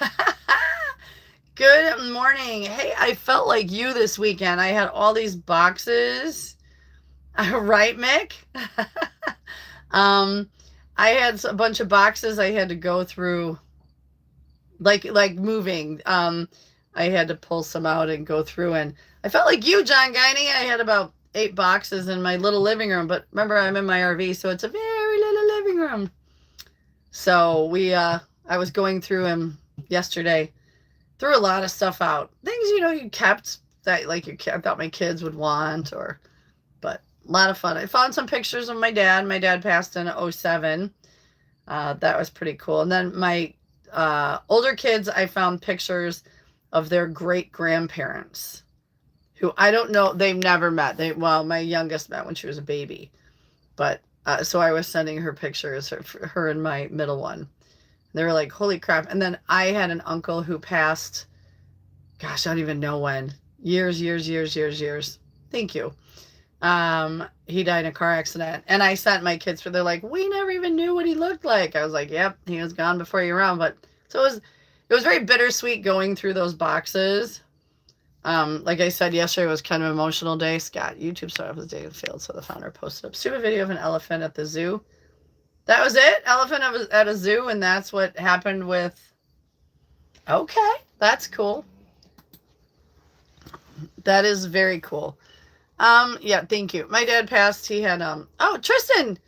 Good morning. Hey, I felt like you this weekend. I had all these boxes. Right, Mick? I had a bunch of boxes I had to go through, like moving. I had to pull some out and go through, and I felt like you, John Guiney. I had about 8 boxes in my little living room, but remember, I'm in my RV, so it's a very little living room. So I was going through him yesterday, threw a lot of stuff out. Things, you kept that, I thought my kids would want, but a lot of fun. I found some pictures of my dad. My dad passed in 2007. That was pretty cool. And then my older kids, I found pictures of their great-grandparents, who I don't know, they've never met. My youngest met when she was a baby. But, so I was sending her pictures, her and my middle one. They were like, holy crap. And then I had an uncle who passed, gosh, I don't even know when. Years. Thank you. He died in a car accident, and I sent my kids they're like, we never even knew what he looked like. I was like, yep, he was gone before you were around. But so it was very bittersweet going through those boxes. Like I said, yesterday was kind of an emotional day. Scott, YouTube started off the day it failed, so the founder posted up a stupid video of an elephant at the zoo. That was it? Elephant at a zoo, and that's what happened with... Okay, that's cool. That is very cool. Yeah, thank you. My dad passed. He had, oh, Tristan,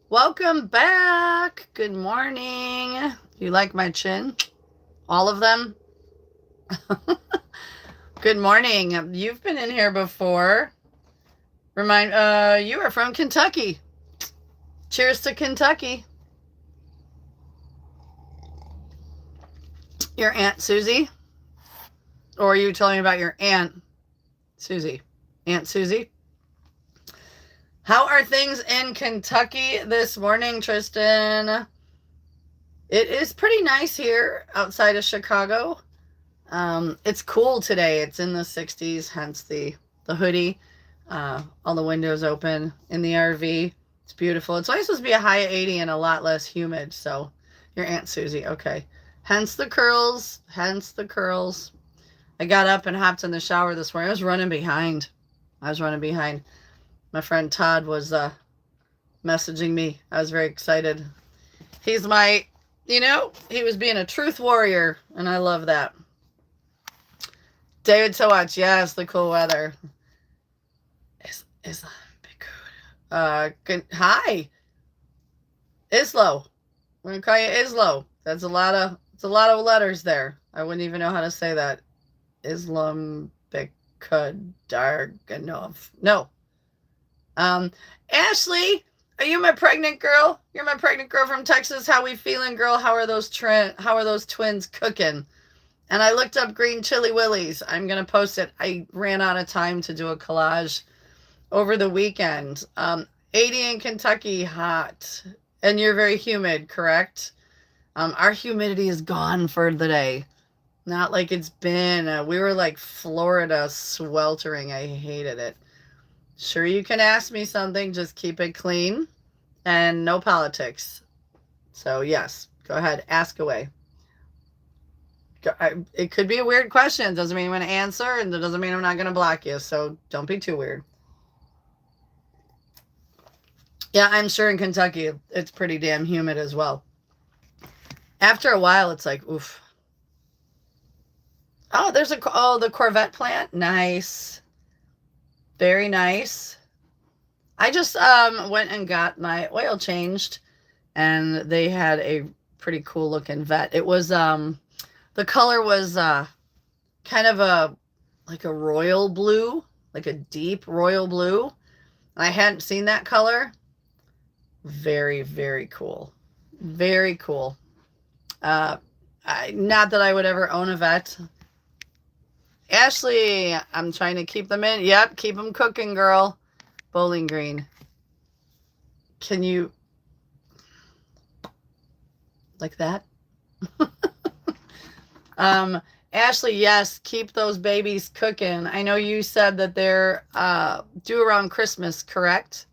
welcome back. Good morning. You like my chin? All of them? Good morning. You've been in here before. You are from Kentucky. Cheers to Kentucky. Your Aunt Susie? Or are you telling me about your Aunt Susie? Aunt Susie? How are things in Kentucky this morning, Tristan? It is pretty nice here outside of Chicago. It's cool today. It's in the 60s, hence the hoodie. All the windows open in the RV. It's beautiful. It's only supposed to be a high of 80 and a lot less humid. So your Aunt Susie. Okay. Hence the curls. Hence the curls. I got up and hopped in the shower this morning. I was running behind. My friend Todd was messaging me. I was very excited. He's my, he was being a truth warrior, and I love that. David Towatch, yes, the cool weather. Islam, good. Hi, Islo. We're gonna call you Islo. That's a lot of letters there. I wouldn't even know how to say that. Islam Darganov. No. Ashley, are you my pregnant girl? You're my pregnant girl from Texas. How we feeling, girl? How are those twins cooking? And I looked up green chili willies. I'm gonna post it. I ran out of time to do a collage over the weekend. 80 in Kentucky, hot. And you're very humid, correct? Our humidity is gone for the day. Not like it's been. We were like Florida sweltering. I hated it. Sure, you can ask me something. Just keep it clean and no politics. So, yes, go ahead. Ask away. It could be a weird question. It doesn't mean I'm going to answer, and it doesn't mean I'm not going to block you. So, don't be too weird. Yeah, I'm sure in Kentucky it's pretty damn humid as well. After a while, it's like, oof. Oh, there's the Corvette plant. Nice. Very nice. I just went and got my oil changed, and they had a pretty cool looking vet. It was the color was kind of like a royal blue, like a deep royal blue. I hadn't seen that color. Very, very cool. Very cool. Not that I would ever own a vet. Ashley, I'm trying to keep them in. Yep, keep them cooking, girl. Bowling Green. Can you... like that? Ashley, yes, keep those babies cooking. I know you said that they're due around Christmas, correct?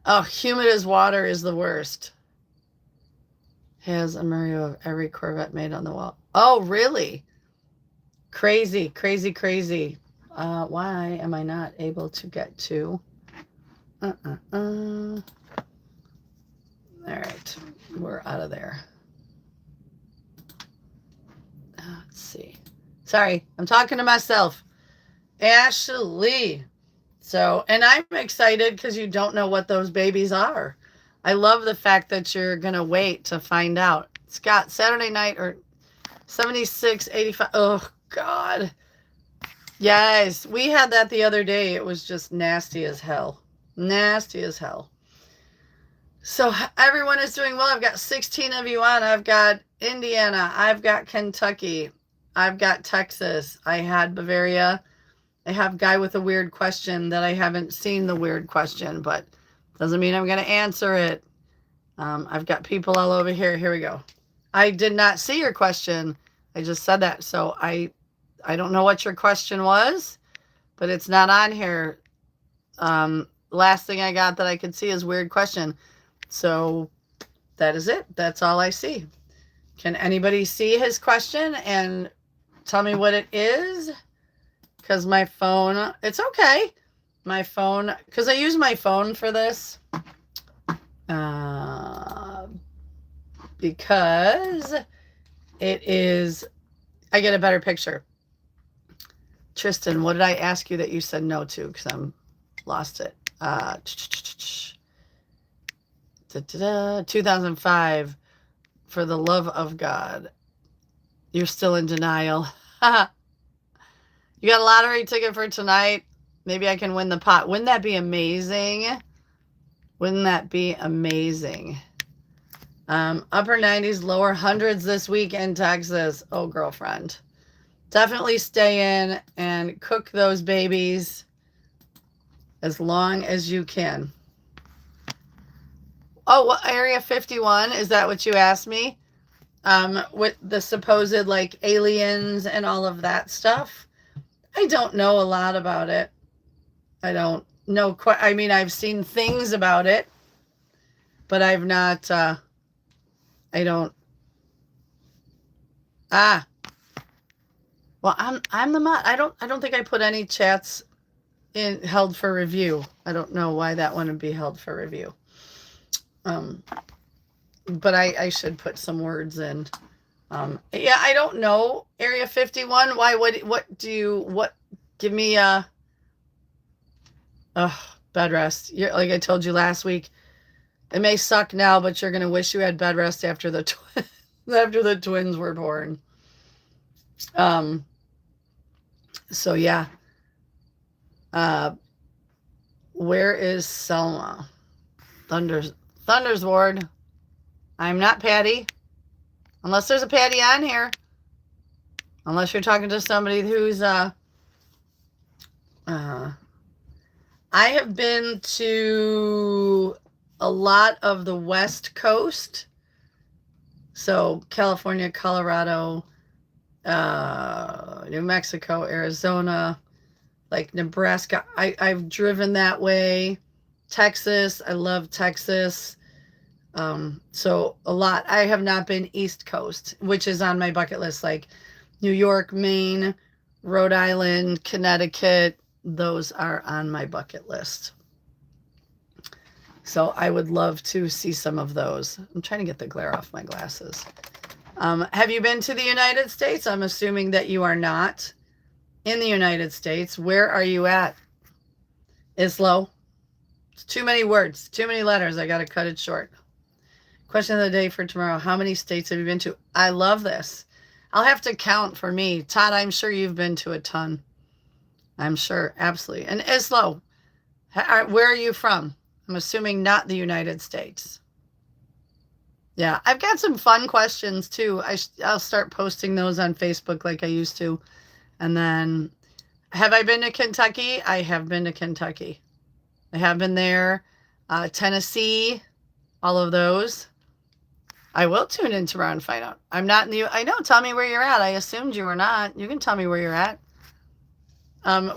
Oh, humid as water is the worst. Has a Mario of every Corvette made on the wall. Oh, really? Crazy, crazy, crazy. Why am I not able to get to? All right, we're out of there. Let's see. Sorry, I'm talking to myself. Ashley. So, and I'm excited because you don't know what those babies are. I love the fact that you're going to wait to find out. Scott, Saturday night or 76.85. Oh, God. Yes, we had that the other day. It was just nasty as hell. Nasty as hell. So everyone is doing well. I've got 16 of you on. I've got Indiana. I've got Kentucky. I've got Texas. I had Bavaria. I have a guy with a weird question that I haven't seen the weird question, but doesn't mean I'm going to answer it. I've got people all over here. Here we go. I did not see your question. I just said that. So I don't know what your question was, but it's not on here. Last thing I got that I could see is weird question. So that is it. That's all I see. Can anybody see his question and tell me what it is? Because my phone, it's okay. my phone, because I use my phone for this. Because it is, I get a better picture. Tristan, what did I ask you that you said no to? Because I'm lost it. 2005, for the love of God. You're still in denial. You got a lottery ticket for tonight. Maybe I can win the pot. Wouldn't that be amazing? Wouldn't that be amazing? Upper 90s, lower hundreds this week in Texas. Oh, girlfriend. Definitely stay in and cook those babies as long as you can. Oh, what, Area 51? Is that what you asked me? With the supposed like aliens and all of that stuff. I don't know a lot about it. I don't know quite. I mean, I've seen things about it, but I've not. I don't. Well, I'm the mod. I don't think I put any chats in held for review. I don't know why that one would be held for review. But I should put some words in. Yeah, I don't know. Area 51. Why? What? Give me bed rest. Like I told you last week, it may suck now, but you're gonna wish you had bed rest after the after the twins were born. So yeah. Where is Selma? Thunder's Ward. I'm not Patty. Unless there's a Patty on here. Unless you're talking to somebody who's I have been to a lot of the West Coast. So California, Colorado, New Mexico, Arizona, like Nebraska. I've driven that way. Texas. I love Texas. So a lot. I have not been East Coast, which is on my bucket list, like New York, Maine, Rhode Island, Connecticut. Those are on my bucket list. So I would love to see some of those. I'm trying to get the glare off my glasses. Have you been to the United States? I'm assuming that you are not in the United States. Where are you at? Islo? It's too many words, too many letters. I got to cut it short. Question of the day for tomorrow. How many states have you been to? I love this. I'll have to count for me. Todd, I'm sure you've been to a ton. I'm sure. Absolutely. And Islo, where are you from? I'm assuming not the United States. Yeah, I've got some fun questions too. I'll start posting those on Facebook like I used to. And then, have I been to Kentucky? I have been to Kentucky. I have been there. Tennessee, all of those. I will tune in tomorrow and find out. I'm not in the, I know, tell me where you're at. I assumed you were not. You can tell me where you're at.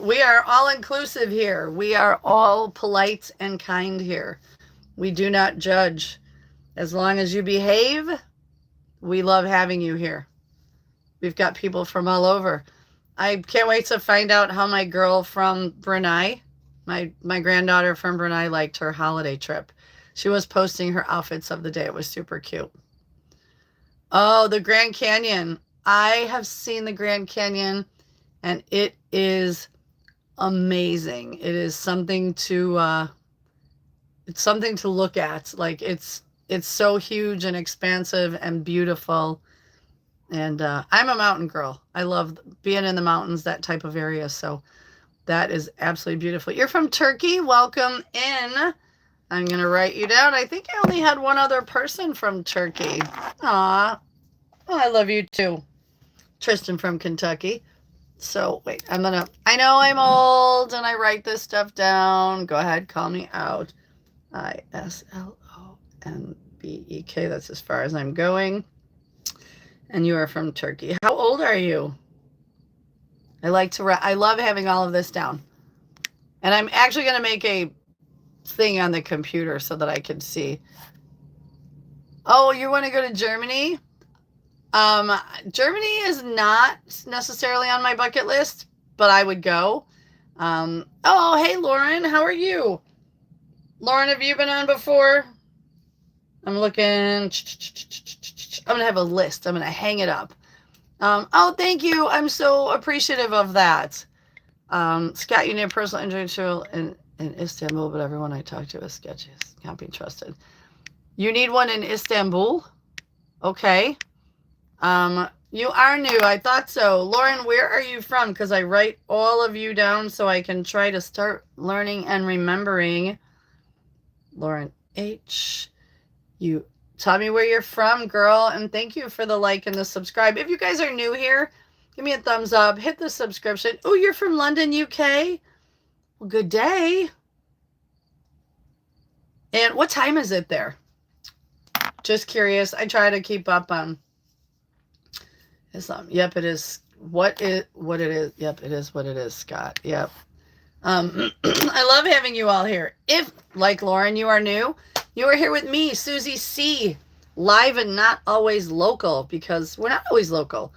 We are all inclusive here. We are all polite and kind here. We do not judge. As long as you behave, we love having you here. We've got people from all over. I can't wait to find out how my girl from Brunei, my granddaughter from Brunei, liked her holiday trip. She was posting her outfits of the day. It was super cute. Oh, the Grand Canyon. I have seen the Grand Canyon, and it is amazing. It is something to it's something to look at. Like it's so huge and expansive and beautiful. And I'm a mountain girl. I love being in the mountains, that type of area. So that is absolutely beautiful. You're from Turkey. Welcome in. I'm going to write you down. I think I only had one other person from Turkey. Aw. Oh, I love you too. Tristan from Kentucky. So wait, I know I'm old and I write this stuff down. Go ahead, call me out. ISLONBEK. That's as far as I'm going. And you are from Turkey. How old are you? I love having all of this down. And I'm actually going to make a thing on the computer so that I can see. Oh, you want to go to Germany? Germany is not necessarily on my bucket list, but I would go. Oh, hey, Lauren. How are you? Lauren, have you been on before? I'm looking. I'm going to have a list. I'm going to hang it up. Oh, thank you. I'm so appreciative of that. Scott, you need a personal injury to in Istanbul, but everyone I talk to is sketchy. Can't be trusted. You need one in Istanbul? Okay. You are new. I thought so. Lauren, where are you from? Because I write all of you down so I can try to start learning and remembering. Lauren H. You tell me where you're from, girl, and thank you for the like and the subscribe. If you guys are new here, give me a thumbs up, hit the subscription. Oh, you're from London, UK? Well, good day. And what time is it there? Just curious. I try to keep up on Islam. Yep, it is. What it is. Yep, it is what it is, Scott. Yep. I love having you all here. If, like Lauren, you are new, you are here with me, Soozy-C, live and not always local, because we're not always local.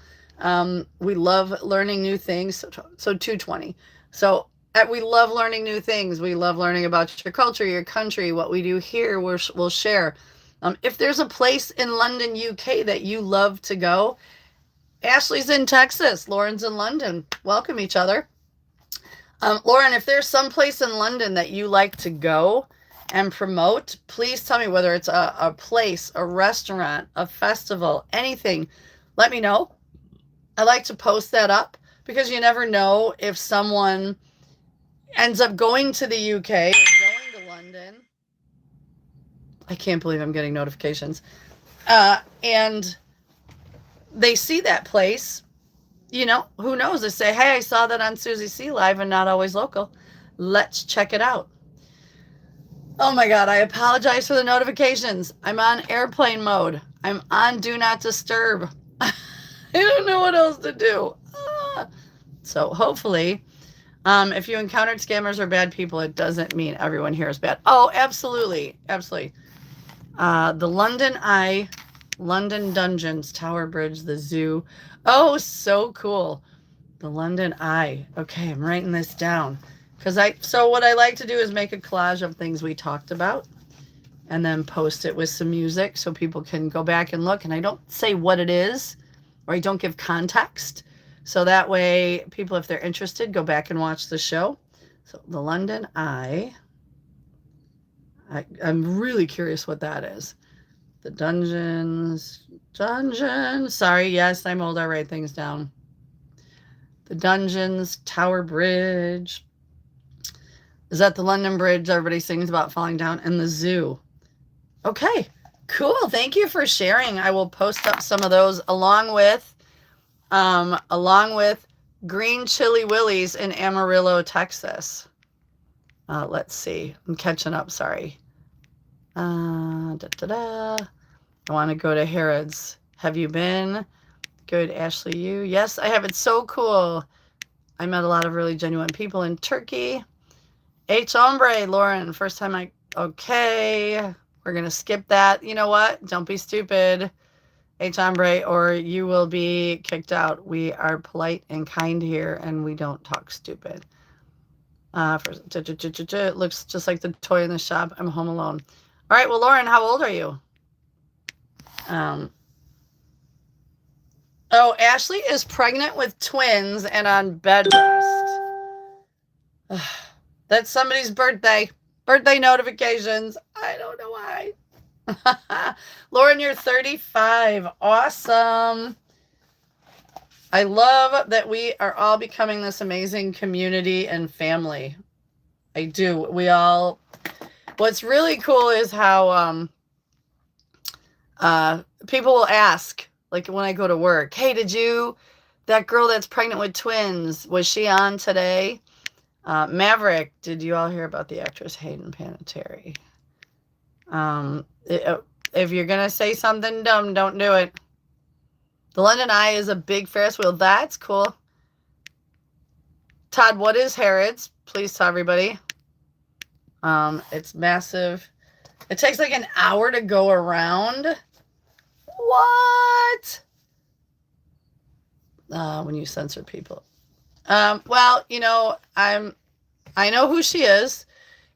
We love learning new things. So 220. So we love learning new things. We love learning about your culture, your country, what we do here. We'll share. If there's a place in London, UK that you love to go, Ashley's in Texas, Lauren's in London. Welcome each other. Lauren, if there's some place in London that you like to go and promote, please tell me, whether it's a place, a restaurant, a festival, anything. Let me know. I like to post that up because you never know if someone ends up going to the UK or going to London. I can't believe I'm getting notifications. And they see that place. You know, who knows? They say, hey, I saw that on Soozy-C Live and not always local. Let's check it out. Oh my God, I apologize for the notifications. I'm on airplane mode. I'm on Do Not Disturb. I don't know what else to do. So hopefully, if you encountered scammers or bad people, it doesn't mean everyone here is bad. Oh, absolutely. Absolutely. The London Eye, London Dungeons, Tower Bridge, the zoo. Oh, so cool. The London Eye. Okay, I'm writing this down. So what I like to do is make a collage of things we talked about and then post it with some music so people can go back and look. And I don't say what it is, or I don't give context. So that way people, if they're interested, go back and watch the show. So the London Eye. I'm really curious what that is. The dungeons. Sorry, yes, I'm old. I write things down. The dungeons, Tower Bridge. Is that the London Bridge everybody sings about falling down? And the zoo. Okay, cool. Thank you for sharing. I will post up some of those along with Green Chili Willies in Amarillo, Texas. Let's see. I'm catching up. Sorry. I want to go to Harrods. Have you been? Good, Ashley. You? Yes, I have. It's so cool. I met a lot of really genuine people in Turkey. H. Hombre, Lauren. First time okay. We're going to skip that. You know what? Don't be stupid, H. Hombre, or you will be kicked out. We are polite and kind here, and we don't talk stupid. It looks just like the toy in the shop. I'm home alone. All right. Well, Lauren, how old are you? Oh, Ashley is pregnant with twins and on bed rest. That's somebody's birthday. Birthday notifications. I don't know why. Lauren, you're 35. Awesome. I love that we are all becoming this amazing community and family. I do. What's really cool is how people will ask, like when I go to work, hey, that girl that's pregnant with twins, was she on today? Maverick, did you all hear about the actress Hayden Panettiere? If you're going to say something dumb, don't do it. The London Eye is a big Ferris wheel. That's cool. Todd, what is Harrods? Please tell everybody. It's massive. It takes like an hour to go around. What? When you censor people. Well, you know, I'm I know who she is,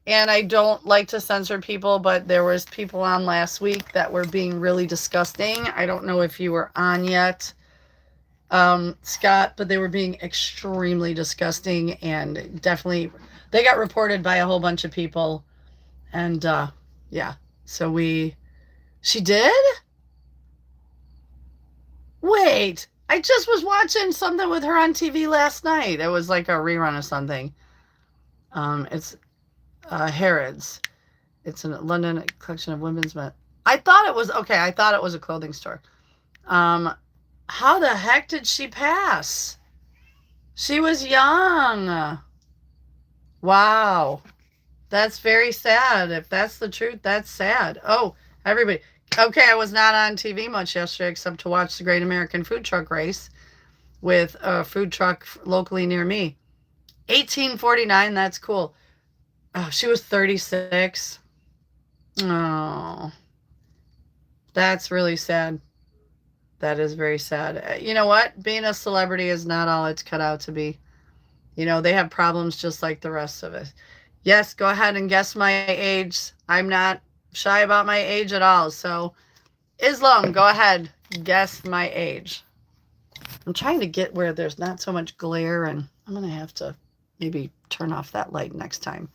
and I don't like to censor people, but there was people on last week that were being really disgusting. I don't know if you were on yet, Scott, but they were being extremely disgusting, and definitely they got reported by a whole bunch of people. And yeah, so she did? Wait, I just was watching something with her on TV last night. It was like a rerun of something. It's Harrods. It's a London collection of women's men. I thought it was okay. I thought it was a clothing store. How the heck did she pass? She was young. Wow. That's very sad. If that's the truth, that's sad. Oh, everybody. Okay, I was not on TV much yesterday except to watch the Great American Food Truck Race with a food truck locally near me. 1849, that's cool. Oh, she was 36. Oh, that's really sad. That is very sad. You know what? Being a celebrity is not all it's cut out to be. You know, they have problems just like the rest of us. Yes, go ahead and guess my age. I'm not shy about my age at all. So, Islam, go ahead. Guess my age. I'm trying to get where there's not so much glare, and I'm going to have to maybe turn off that light next time.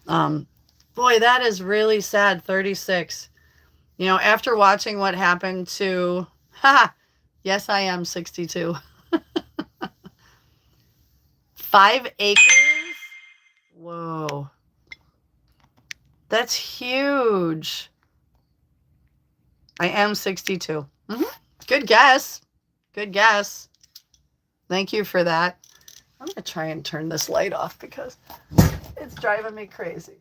Boy, that is really sad. 36. You know, after watching what happened to, yes, I am 62. 5 acres? Whoa. That's huge. I am 62. Mm-hmm. Good guess. Good guess. Thank you for that. I'm going to try and turn this light off because it's driving me crazy.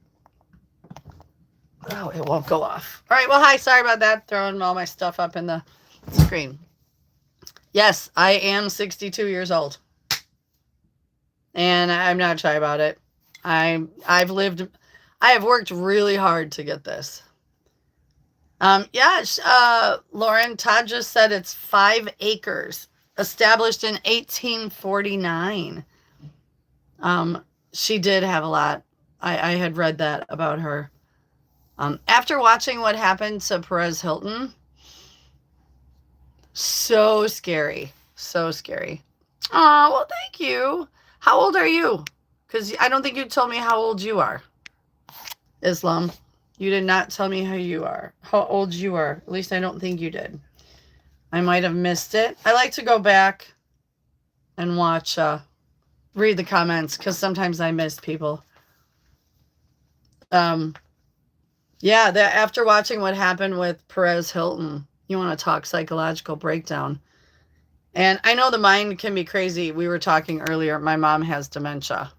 Oh, it won't go off. All right. Well, hi. Sorry about that. Throwing all my stuff up in the screen. Yes, I am 62 years old. And I'm not shy about it. I have worked really hard to get this. Lauren, Todd just said it's 5 acres, established in 1849. She did have a lot. I had read that about her. After watching what happened to Perez Hilton, so scary. So scary. Oh, well, thank you. How old are you? Because I don't think you told me how old you are. Islam. You did not tell me how old you are. At least I don't think you did. I might have missed it. I like to go back and watch, read the comments because sometimes I miss people. After watching what happened with Perez Hilton, you want to talk psychological breakdown. And I know the mind can be crazy. We were talking earlier. My mom has dementia.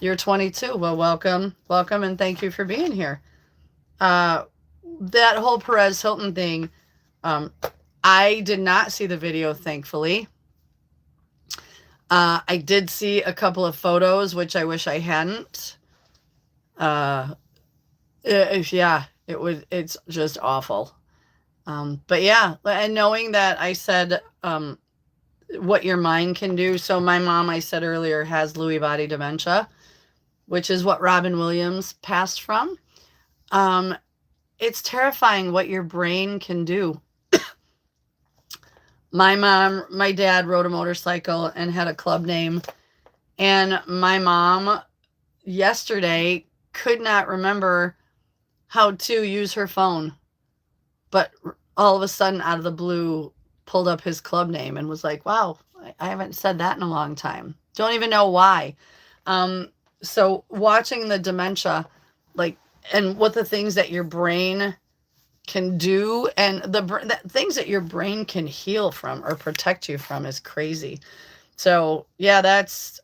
You're 22. Well, welcome, and thank you for being here. That whole Perez Hilton thing, I did not see the video, thankfully. I did see a couple of photos, which I wish I hadn't. It's just awful. But yeah, and knowing that I said, what your mind can do. So my mom, I said earlier, has Lewy body dementia, which is what Robin Williams passed from. It's terrifying what your brain can do. My dad rode a motorcycle and had a club name. And my mom yesterday could not remember how to use her phone. But all of a sudden, out of the blue, pulled up his club name and was like, wow, I haven't said that in a long time. Don't even know why. So watching the dementia, and what the things that your brain can do and the things that your brain can heal from or protect you from is crazy. So yeah, that's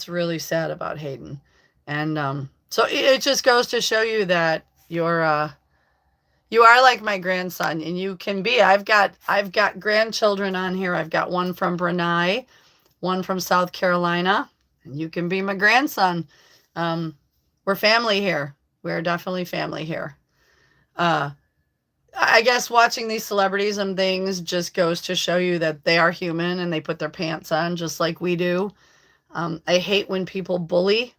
really sad about Hayden. And so it just goes to show you that you are like my grandson, and you can be. I've got grandchildren on here. I've got one from Brunei, one from South Carolina, and you can be my grandson. We're family here. We're definitely family here. I guess watching these celebrities and things just goes to show you that they are human and they put their pants on just like we do. I hate when people bully.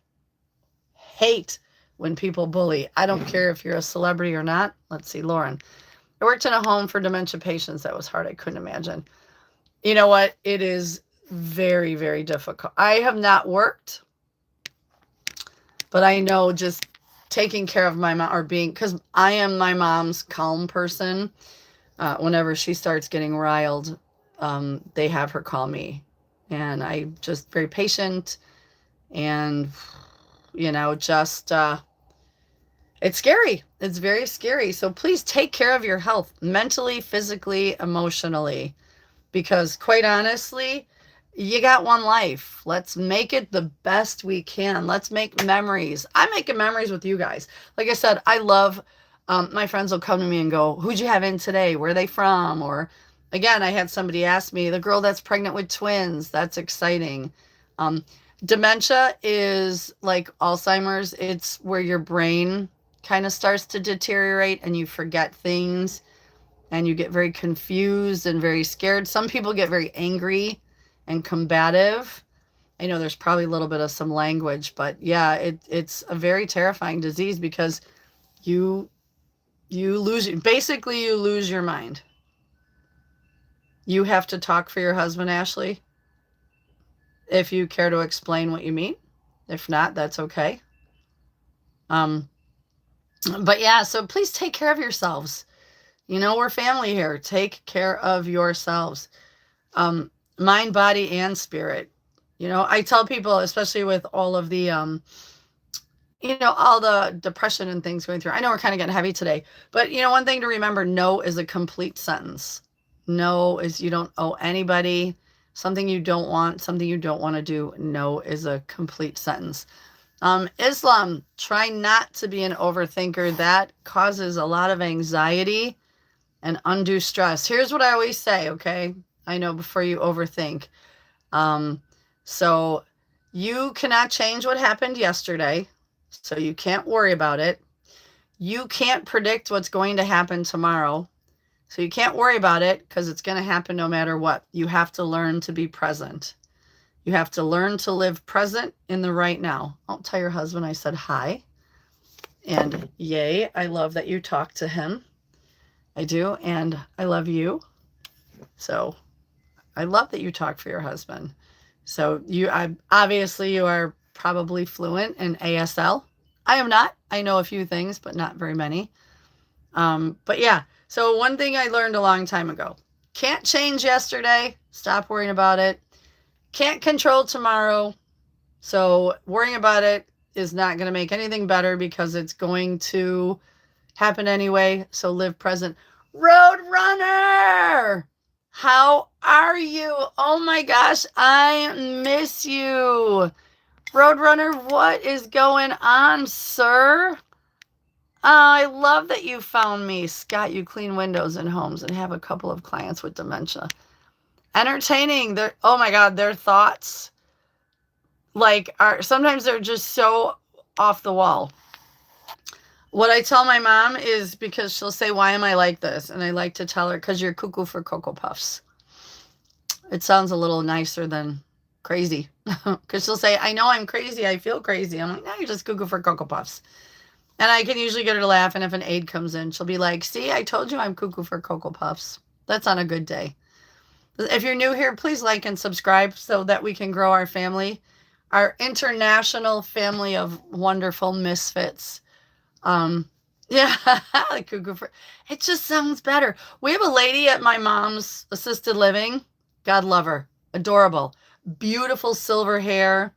Hate when people bully. I don't care if you're a celebrity or not. Let's see, Lauren. I worked in a home for dementia patients. That was hard. I couldn't imagine. You know what? It is very, very difficult. I have not worked, but I know just taking care of my mom or being, because I am my mom's calm person. Whenever she starts getting riled, they have her call me. And I just very patient and, just, it's scary. It's very scary. So please take care of your health mentally, physically, emotionally, because quite honestly, you got one life. Let's make it the best we can. Let's make memories. I'm making memories with you guys. Like I said, I love, my friends will come to me and go, who'd you have in today? Where are they from? Or again, I had somebody ask me, the girl that's pregnant with twins. That's exciting. Dementia is like Alzheimer's. It's where your brain kind of starts to deteriorate and you forget things and you get very confused and very scared. Some people get very angry and combative. I know there's probably a little bit of some language, but yeah, it's a very terrifying disease because you lose, basically you lose your mind. You have to talk for your husband, Ashley, if you care to explain what you mean. If not, that's okay. But yeah, so please take care of yourselves. We're family here. Take care of yourselves. Mind, body, and spirit. I tell people, especially with all of the, all the depression and things going through. I know we're kind of getting heavy today, but one thing to remember, no is a complete sentence. No is you don't owe anybody something you don't want, something you don't want to do. No is a complete sentence. Islam, try not to be an overthinker. That causes a lot of anxiety and undue stress. Here's what I always say, okay? I know, before you overthink. So you cannot change what happened yesterday, so you can't worry about it. You can't predict what's going to happen tomorrow, so you can't worry about it because it's going to happen no matter what. You have to learn to be present. You have to learn to live present in the right now. I'll tell your husband I said hi. And yay, I love that you talk to him. I do, and I love you. So I love that you talk for your husband. So obviously you are probably fluent in ASL. I am not. I know a few things, but not very many. But yeah, so one thing I learned a long time ago, can't change yesterday. Stop worrying about it. Can't control tomorrow. So worrying about it is not going to make anything better because it's going to happen anyway. So live present. Roadrunner, how are you? Oh my gosh, I miss you. Roadrunner, what is going on, sir? I love that you found me. Scott, you clean windows in homes and have a couple of clients with dementia. Entertaining. Oh my God, their thoughts are sometimes they're just so off the wall. What I tell my mom is, because she'll say, why am I like this? And I like to tell her, because you're cuckoo for Cocoa Puffs. It sounds a little nicer than crazy. Because she'll say, I know I'm crazy. I feel crazy. I'm like, no, you're just cuckoo for Cocoa Puffs. And I can usually get her to laugh. And if an aide comes in, she'll be like, see, I told you I'm cuckoo for Cocoa Puffs. That's on a good day. If you're new here, please like and subscribe so that we can grow our family, our international family of wonderful misfits. Yeah, cuckoo for, it just sounds better. We have a lady at my mom's assisted living. God love her. Adorable. Beautiful silver hair.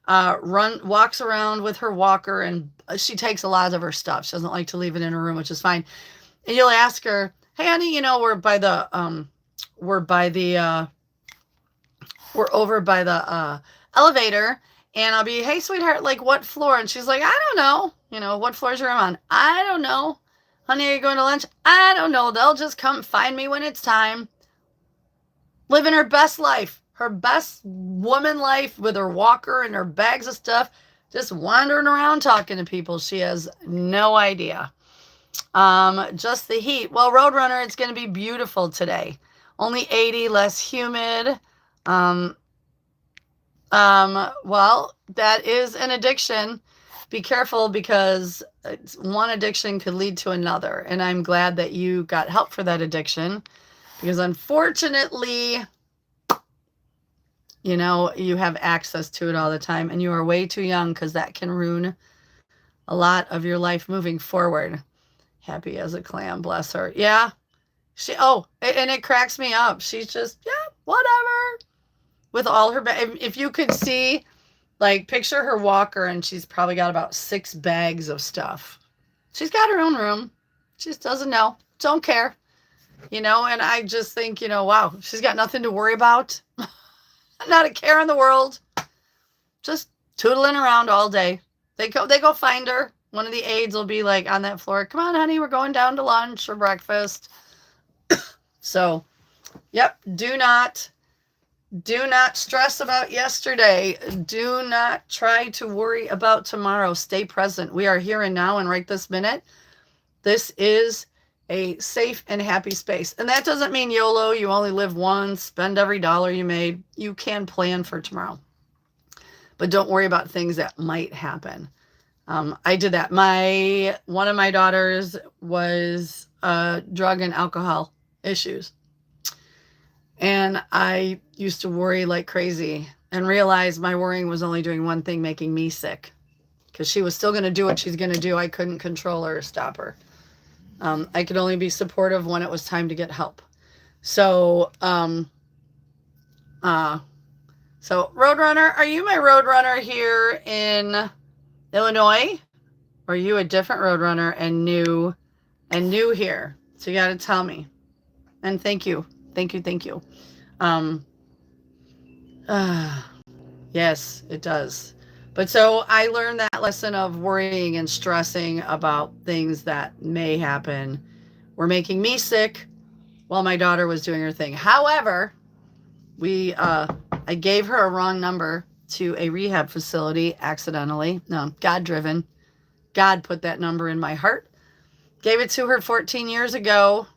Walks around with her walker, and she takes a lot of her stuff. She doesn't like to leave it in her room, which is fine. And you'll ask her, hey honey, we're over by the elevator, and I'll be, hey sweetheart, like what floor? And she's like, I don't know. What floor is your room on? I don't know. Honey, are you going to lunch? I don't know. They'll just come find me when it's time. Living her best life, her best woman life, with her walker and her bags of stuff, just wandering around talking to people. She has no idea. Just the heat. Well, Roadrunner, it's going to be beautiful today. Only 80, less humid. Well, that is an addiction. Be careful because one addiction could lead to another. And I'm glad that you got help for that addiction because unfortunately, you know, you have access to it all the time and you are way too young because that can ruin a lot of your life moving forward. Happy as a clam, bless her. Yeah. And it cracks me up. She's just, yeah, whatever. With all her, if you could see, like, picture her walker and she's probably got about 6 bags of stuff. She's got her own room. She just doesn't know. Don't care. You know, and I just think, you know, wow, she's got nothing to worry about. Not a care in the world. Just tootling around all day. They go find her. One of the aides will be like on that floor. Come on, honey, we're going down to lunch or breakfast. So, yep, do not stress about yesterday. Do not try to worry about tomorrow. Stay present. We are here and now and right this minute. This is a safe and happy space. And that doesn't mean YOLO, you only live once, spend every dollar you made. You can plan for tomorrow. But don't worry about things that might happen. I did that. One of my daughters was drug and alcohol issues. And I used to worry like crazy and realized my worrying was only doing one thing, making me sick. Because she was still going to do what she's going to do. I couldn't control her or stop her. I could only be supportive when it was time to get help. So, Roadrunner, are you my Roadrunner here in Illinois? Or are you a different Roadrunner and new here? So you got to tell me. And thank you. Thank you. Yes, it does. But so I learned that lesson of worrying and stressing about things that may happen were making me sick while my daughter was doing her thing. However, I gave her a wrong number to a rehab facility accidentally. No, God-driven. God put that number in my heart. Gave it to her 14 years ago.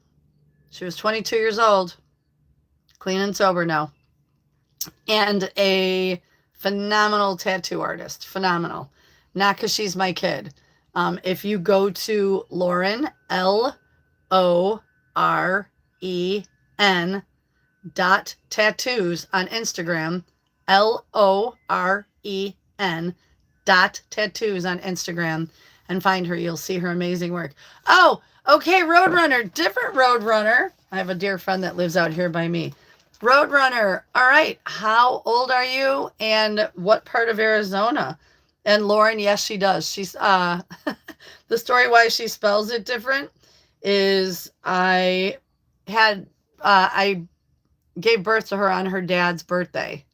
She was 22 years old. Clean and sober now. And a phenomenal tattoo artist. Phenomenal. Not because she's my kid. If you go to Lauren, LOREN .tattoos on Instagram, LOREN .tattoos on Instagram, and find her. You'll see her amazing work. Oh, okay, Roadrunner. Different Roadrunner. I have a dear friend that lives out here by me. Roadrunner, all right, how old are you and what part of Arizona? And Lauren, yes, she does. She's, the story why she spells it different is I gave birth to her on her dad's birthday.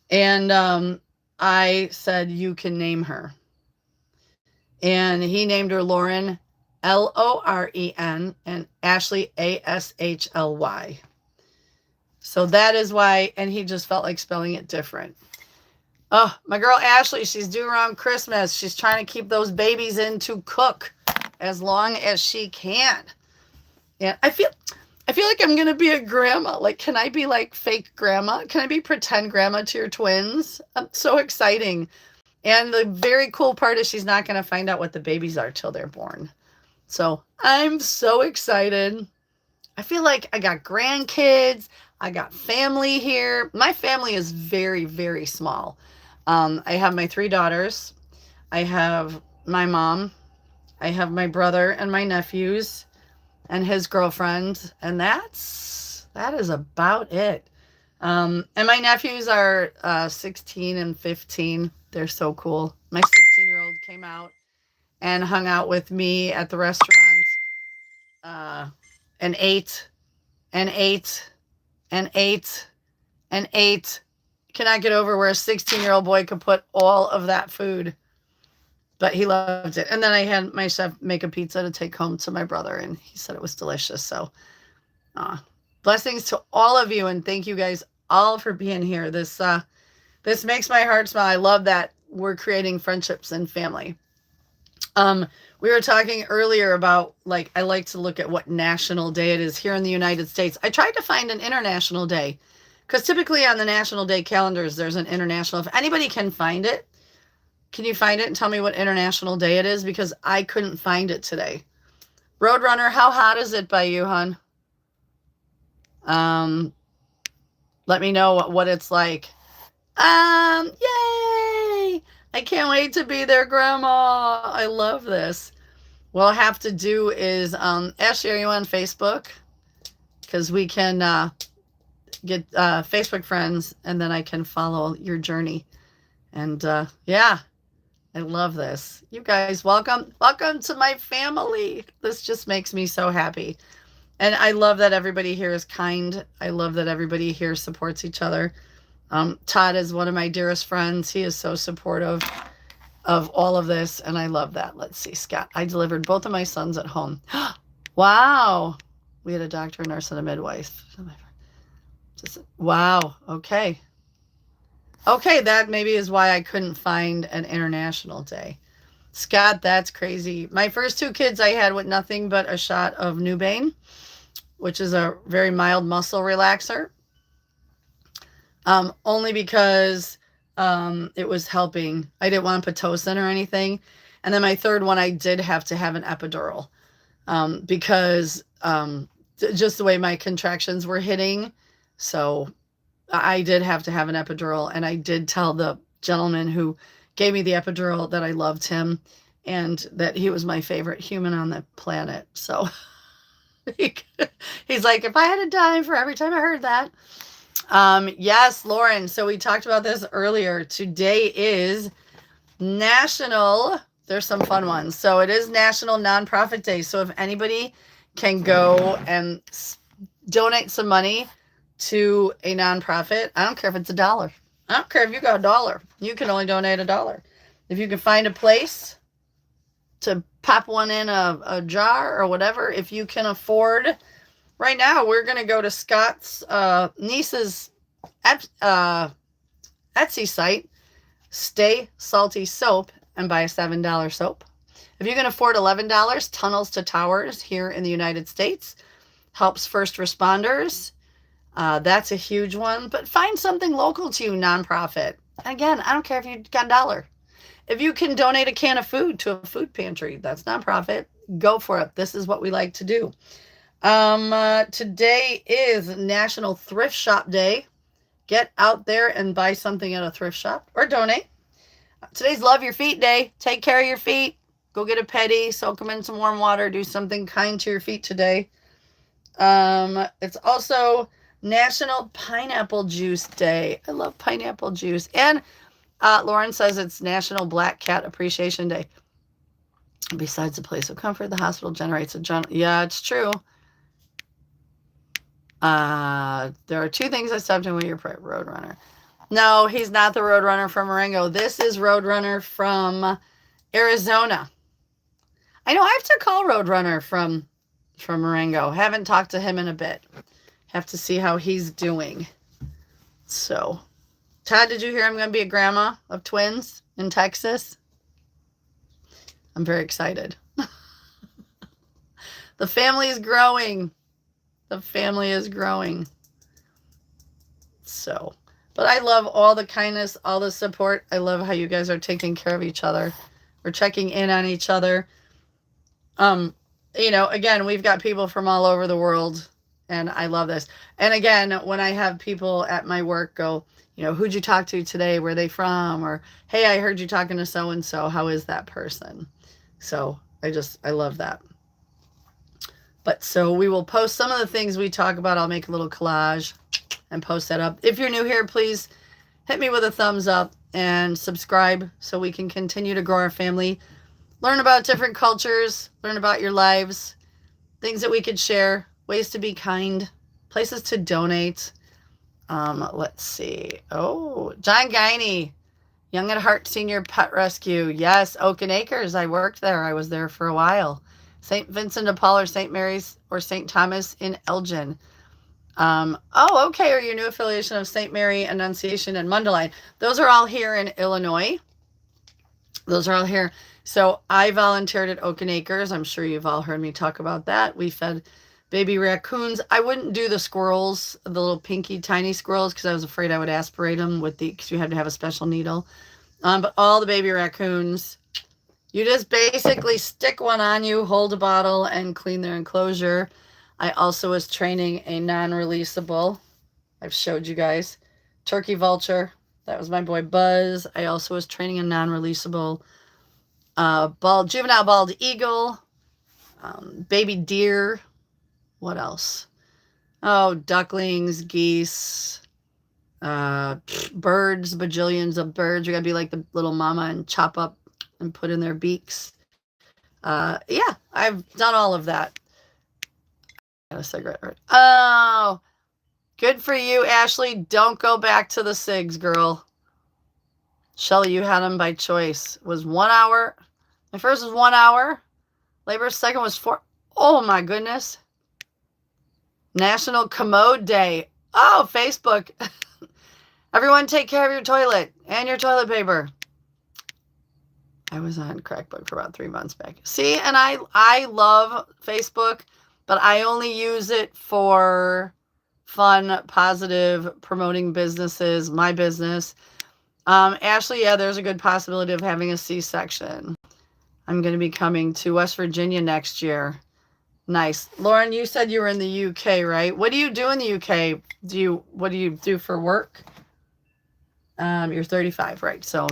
And I said, you can name her. And he named her Lauren, LOREN, and Ashley, ASHLY. So that is why, and he just felt like spelling it different. Oh, my girl Ashley, she's due around Christmas. She's trying to keep those babies in to cook as long as she can. And I feel like I'm going to be a grandma. Like, can I be like fake grandma? Can I be pretend grandma to your twins? So exciting. And the very cool part is she's not going to find out what the babies are till they're born. So I'm so excited. I feel like I got grandkids. I got family here. My family is very, very small. I have my 3 daughters. I have my mom. I have my brother and my nephews and his girlfriend. And that is about it. And my nephews are 16 and 15. They're so cool. My 16-year-old came out and hung out with me at the restaurant and ate. Cannot get over where a 16-year-old boy could put all of that food. But he loved it. And then I had my chef make a pizza to take home to my brother, and he said it was delicious. So blessings to all of you, and thank you guys all for being here. This makes my heart smile. I love that we're creating friendships and family. We were talking earlier about, like, I like to look at what national day it is here in the United States. I tried to find an international day Because typically on the National Day calendars, there's an international. If anybody can find it, can you find it and tell me what International Day it is? Because I couldn't find it today. Roadrunner, how hot is it by you, hon? Let me know what it's like. Yay! I can't wait to be there, Grandma. I love this. What I'll have to do is, Ashley, are you on Facebook? Because we can get Facebook friends, and then I can follow your journey. And yeah, I love this. You guys, welcome to my family. This just makes me so happy. And I love that everybody here is kind. I love that everybody here supports each other. Todd is one of my dearest friends. He is so supportive of all of this, and I love that. Let's see, Scott. I delivered both of my sons at home. Wow. We had a doctor, a nurse, and a midwife. Just wow. Okay. Okay, that maybe is why I couldn't find an International Day. Scott, that's crazy. My first two kids I had with nothing but a shot of Nubane, which is a very mild muscle relaxer. Only because it was helping. I didn't want Pitocin or anything. And then my third one, I did have to have an epidural because just the way my contractions were hitting. So I did have to have an epidural. And I did tell the gentleman who gave me the epidural that I loved him and that he was my favorite human on the planet. So he's like, if I had a dime for every time I heard that. Yes, Lauren. So we talked about this earlier. Today is National, there's some fun ones. So it is National Nonprofit Day. So if anybody can go and donate some money to a nonprofit, I don't care if it's $1. I don't care if you got $1. You can only donate $1. If you can find a place to pop one in a jar or whatever, if you can afford. Right now, we're going to go to Scott's niece's Etsy site, Stay Salty Soap, and buy a $7 soap. If you can afford $11, Tunnels to Towers here in the United States helps first responders. That's a huge one. But find something local to you, nonprofit. Again, I don't care if you got $1. If you can donate a can of food to a food pantry, that's nonprofit. Go for it. This is what we like to do. Today is National Thrift Shop Day. Get out there and buy something at a thrift shop or donate. Today's Love Your Feet Day. Take care of your feet. Go get a pedi, soak them in some warm water, do something kind to your feet today. It's also National Pineapple Juice Day. I love pineapple juice. And Lauren says it's National Black Cat Appreciation Day. Besides a place of comfort, the hospital generates a yeah, it's true. There are two things I stopped in with your Roadrunner. No, he's not the Roadrunner from Marengo. This is Roadrunner from Arizona. I know I have to call Roadrunner from Marengo. Haven't talked to him in a bit. Have to see how he's doing. So, Todd, did you hear I'm going to be a grandma of twins in Texas? I'm very excited. The family is growing. The family is growing. So, but I love all the kindness, all the support. I love how you guys are taking care of each other. We're checking in on each other. You know, again, we've got people from all over the world, and I love this. And again, when I have people at my work go, you know, who'd you talk to today? Where are they from? Or, hey, I heard you talking to so-and-so. How is that person? So I love that. But so we will post some of the things we talk about. I'll make a little collage and post that up. If you're new here, please hit me with a thumbs up and subscribe so we can continue to grow our family. Learn about different cultures. Learn about your lives. Things that we could share. Ways to be kind. Places to donate. Let's see. Oh, John Guiney. Young at Heart Senior Pet Rescue. Yes, Oaken Acres. I worked there. I was there for a while. St. Vincent de Paul or St. Mary's or St. Thomas in Elgin. Oh, okay. Or your new affiliation of St. Mary Annunciation and Mundelein. Those are all here in Illinois. Those are all here. So I volunteered at Oaken Acres. I'm sure you've all heard me talk about that. We fed Baby raccoons. I wouldn't do the squirrels, the little pinky tiny squirrels, because I was afraid I would aspirate them because you had to have a special needle. But all the baby raccoons, you just basically stick one on you, hold a bottle, and clean their enclosure. I also was training a non-releasable. I've showed you guys. Turkey vulture. That was my boy Buzz. I also was training a non-releasable juvenile bald eagle, baby deer. What else? Oh, ducklings, geese, birds, bajillions of birds. You're going to be like the little mama and chop up and put in their beaks. Yeah, I've done all of that. Got a cigarette. Right? Oh, good for you, Ashley. Don't go back to the cigs, girl. Shelly, you had them by choice. It was 1 hour. My first was 1 hour. Labor's second was 4. Oh, my goodness. National Commode Day. Oh, Facebook. Everyone take care of your toilet and your toilet paper. I was on Crackbook for about 3 months back. See, and I love Facebook, but I only use it for fun, positive, promoting businesses, my business. Ashley, yeah, there's a good possibility of having a C-section. I'm going to be coming to West Virginia next year. Nice. Lauren, you said you were in the UK, right? What do you do in the UK? What do you do for work? You're 35, right? So,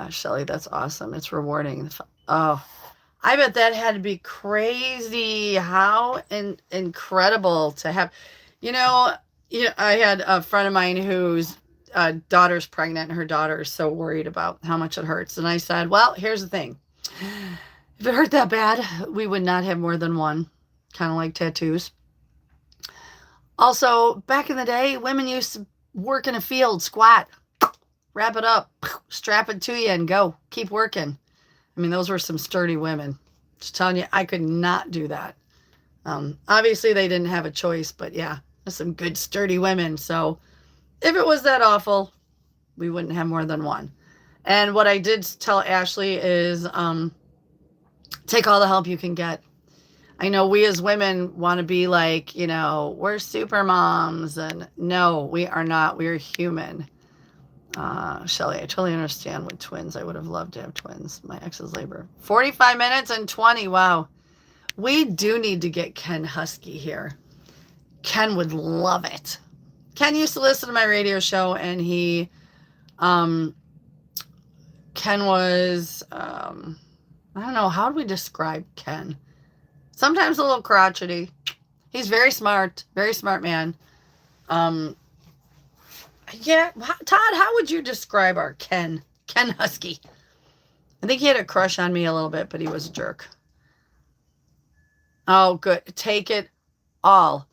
Shelly, that's awesome. It's rewarding. Oh, I bet that had to be crazy. How incredible to have, I had a friend of mine whose daughter's pregnant, and her daughter is so worried about how much it hurts. And I said, well, here's the thing. If it hurt that bad, we would not have more than one, kind of like tattoos. Also, back in the day, women used to work in a field, squat, wrap it up, strap it to you, and go. Keep working. I mean, those were some sturdy women. Just telling you, I could not do that. Obviously, they didn't have a choice, but yeah, some good sturdy women. So if it was that awful, we wouldn't have more than one. And what I did tell Ashley is take all the help you can get. I know we as women want to be like, we're super moms. And no, we are not. We are human. Shelly, I totally understand with twins. I would have loved to have twins. My ex's labor. 45 minutes and 20. Wow. We do need to get Ken Husky here. Ken would love it. Ken used to listen to my radio show, and Ken was, I don't know, how do we describe Ken? Sometimes a little crotchety. He's very smart man. Yeah, Todd, how would you describe our Ken Husky? I think he had a crush on me a little bit, but he was a jerk. Oh, good. Take it all.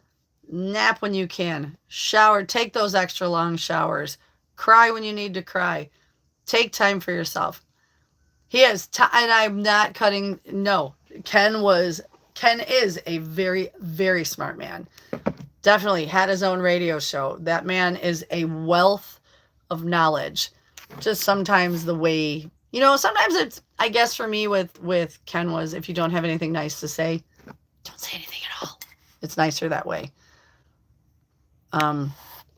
Nap when you can. Shower. Take those extra long showers. Cry when you need to cry. Take time for yourself. He has and I'm not cutting. No, Ken is a very, very smart man. Definitely had his own radio show. That man is a wealth of knowledge. Just sometimes the way, sometimes it's, I guess for me with Ken was, if you don't have anything nice to say, don't say anything at all. It's nicer that way.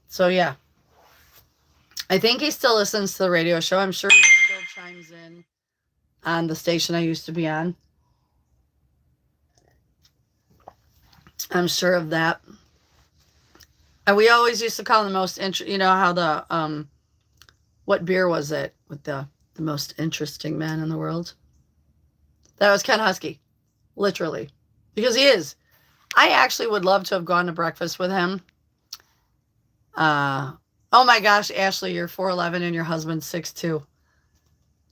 So yeah. I think he still listens to the radio show. I'm sure he still chimes in on the station I used to be on. I'm sure of that. And we always used to call him the most how the what beer was it with the most interesting man in the world? That was Ken Husky. Literally. Because he is. I actually would love to have gone to breakfast with him. Oh my gosh, Ashley, you're 4'11" and your husband's 6'2".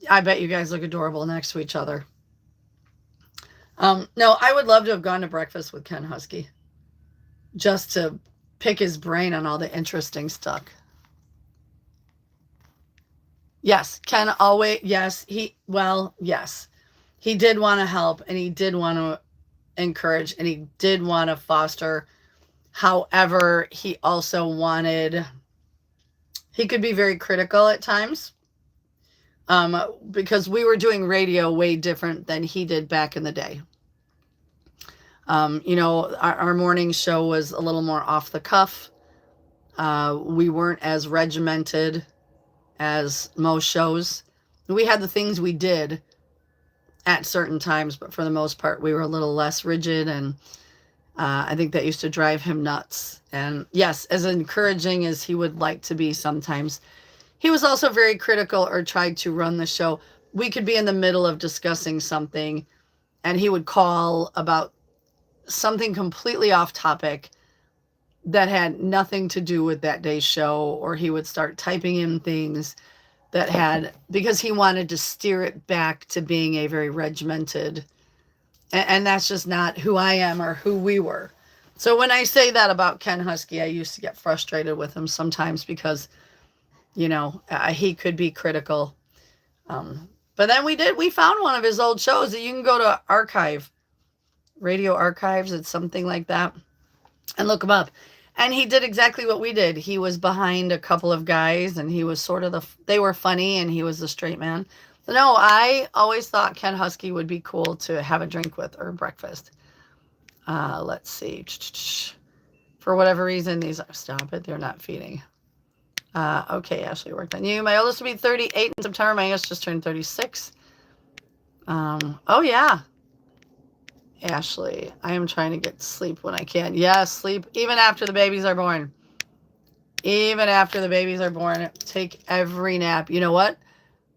I bet you guys look adorable next to each other. No, I would love to have gone to breakfast with Ken Husky. Just to pick his brain on all the interesting stuff. Yes, Ken always, yes. He did want to help, and he did want to encourage, and he did want to foster. However, he also he could be very critical at times. Because we were doing radio way different than he did back in the day. You know, our morning show was a little more off the cuff. We weren't as regimented as most shows. We had the things we did at certain times, but for the most part, we were a little less rigid, and I think that used to drive him nuts. And yes, as encouraging as he would like to be sometimes, he was also very critical or tried to run the show. We could be in the middle of discussing something, and he would call about something completely off topic that had nothing to do with that day's show, or he would start typing in things that had, because he wanted to steer it back to being a very regimented, and that's just not who I am or who we were. So when I say that about Ken Husky, I used to get frustrated with him sometimes because, you know, he could be critical. But then we found one of his old shows that you can go to archive, radio archives, it's something like that, and look him up. And he did exactly what we did. He was behind a couple of guys, and he was sort of they were funny, and he was the straight man. No, I always thought Ken Husky would be cool to have a drink with or breakfast. Let's see. For whatever reason, stop it. They're not feeding. Okay, Ashley, worked on you. My oldest will be 38 in September. My youngest just turned 36. Oh, yeah. Ashley, I am trying to get sleep when I can. Yes, sleep even after the babies are born. Even after the babies are born, take every nap. You know what?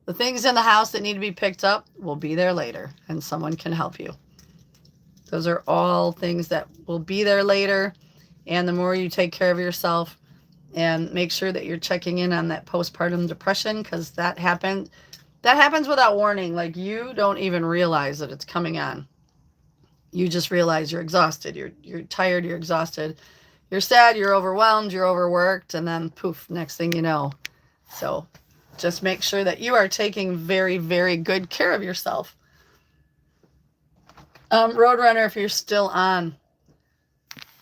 The things in the house that need to be picked up will be there later, and someone can help you. Those are all things that will be there later, and the more you take care of yourself and make sure that you're checking in on that postpartum depression, because that happens without warning. Like, you don't even realize that it's coming on. You just realize you're exhausted, you're tired, you're exhausted, you're sad, you're overwhelmed, you're overworked, and then poof, next thing you know. So just make sure that you are taking very, very good care of yourself. Roadrunner, if you're still on,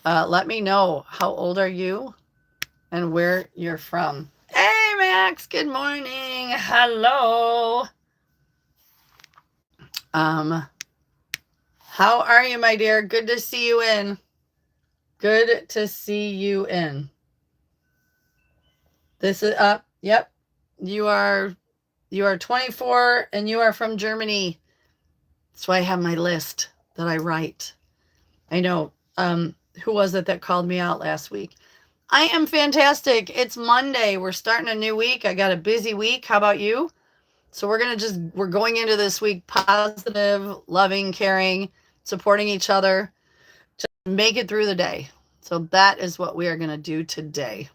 let me know, how old are you and where you're from. Hey, Max, good morning. Hello. How are you, my dear? Good to see you in. Good to see you in. This is up. Yep. You are 24 and you are from Germany. That's why I have my list that I write. I know. Who was it that called me out last week? I am fantastic. It's Monday. We're starting a new week. I got a busy week. How about you? So we're going into this week positive, loving, caring, supporting each other, just make it through the day. So that is what we are going to do today.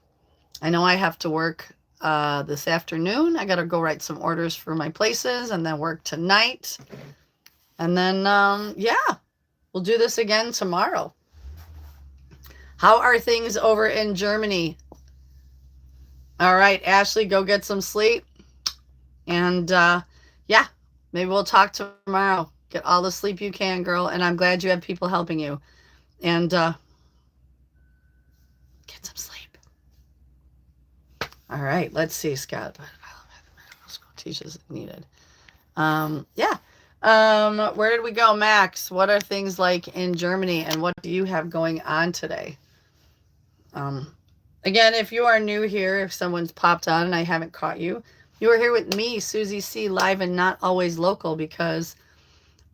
I know I have to work this afternoon. I got to go write some orders for my places and then work tonight. And then, yeah, we'll do this again tomorrow. How are things over in Germany? All right, Ashley, go get some sleep. And yeah, maybe we'll talk tomorrow. Get all the sleep you can, girl. And I'm glad you have people helping you. And get some sleep. All right, let's see, Scott. School teachers needed. Yeah. Where did we go, Max? What are things like in Germany, and what do you have going on today? Again, if you are new here, if someone's popped on and I haven't caught you, you are here with me, Soozy-C, live and not always local, because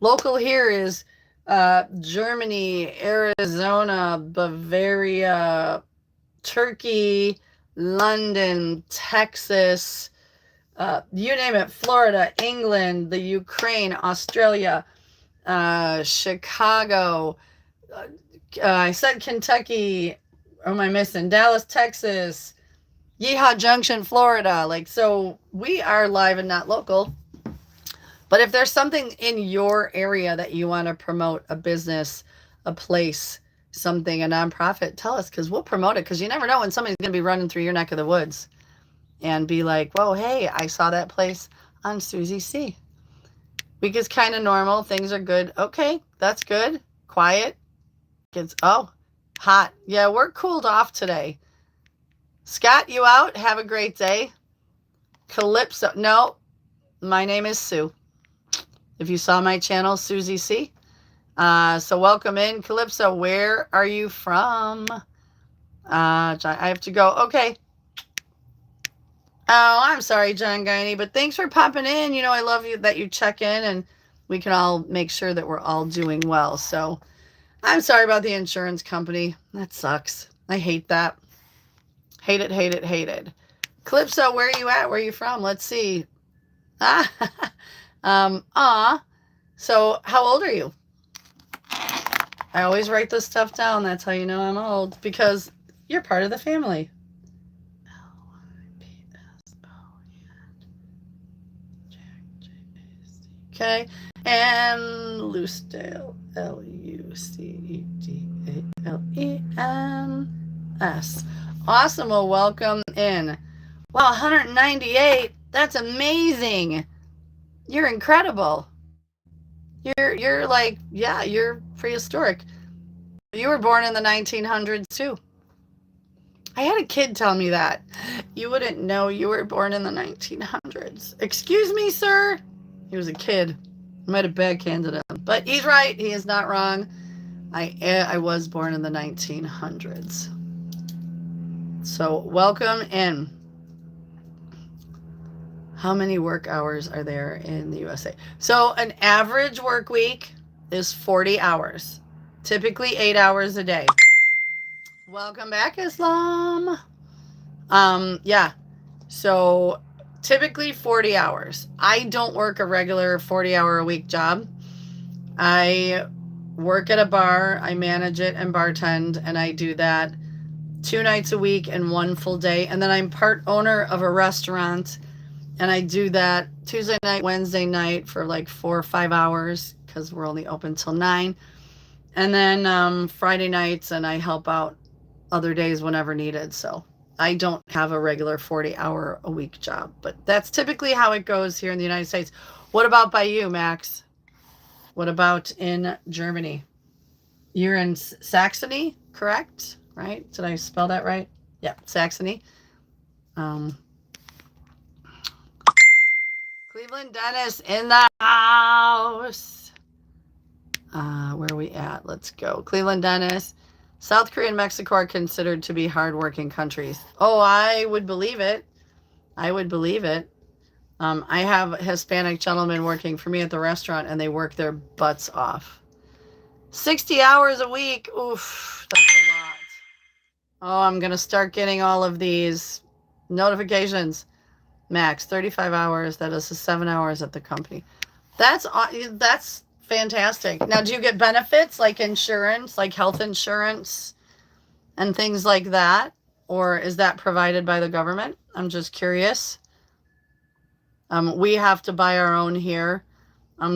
local here is Germany, Arizona, Bavaria, Turkey, London, Texas, you name it, Florida, England, the Ukraine, Australia, Chicago, I said Kentucky, what am I missing? Dallas, Texas, Yeehaw Junction, Florida. Like, so we are live and not local. But if there's something in your area that you want to promote, a business, a place, something, a nonprofit, tell us, because we'll promote it, because you never know when somebody's going to be running through your neck of the woods and be like, whoa, hey, I saw that place on Soozy-C. Week is kind of normal. Things are good. Okay, that's good. Quiet. Oh, hot. Yeah, we're cooled off today. Scott, you out? Have a great day. Calypso. No, my name is Sue. If you saw my channel, Soozy-C, So welcome in. Calypso, where are you from? I have to go. Okay. Oh, I'm sorry, John Guiney, but thanks for popping in. You know, I love you that you check in and we can all make sure that we're all doing well. So I'm sorry about the insurance company. That sucks. I hate that. Hate it, hate it, hate it. Calypso, where are you at? Where are you from? Let's see. So how old are you? I always write this stuff down. That's how you know I'm old, because you're part of the family. Okay. And Lucedale, Lucedales. Awesome. Well, welcome in. Wow, 198. That's amazing. You're incredible. You're like, yeah, you're prehistoric. You were born in the 1900s too. I had a kid tell me that. You wouldn't know you were born in the 1900s. Excuse me, sir. He was a kid. I might have backhanded him. But he's right. He is not wrong. I was born in the 1900s. So welcome in. How many work hours are there in the USA? So an average work week is 40 hours. Typically 8 hours a day. Welcome back, Islam. Yeah. So typically 40 hours. I don't work a regular 40-hour-a-week job. I work at a bar, I manage it and bartend, and I do that 2 nights a week and 1 full day. And then I'm part owner of a restaurant, and I do that Tuesday night, Wednesday night for like 4 or 5 hours because we're only open till 9. And then Friday nights, and I help out other days whenever needed. So I don't have a regular 40-hour-a-week job, but that's typically how it goes here in the United States. What about by you, Max? What about in Germany? You're in Saxony, correct? Right? Did I spell that right? Yeah, Saxony. Cleveland Dennis in the house. Where are we at? Let's go. Cleveland Dennis. South Korea and Mexico are considered to be hardworking countries. Oh, I would believe it. I would believe it. I have Hispanic gentlemen working for me at the restaurant, and they work their butts off. 60 hours a week. Oof, that's a lot. Oh, I'm going to start getting all of these notifications. Max, 35 hours. That is 7 hours at the company. That's fantastic. Now, do you get benefits like insurance, like health insurance and things like that? Or is that provided by the government? I'm just curious. We have to buy our own here.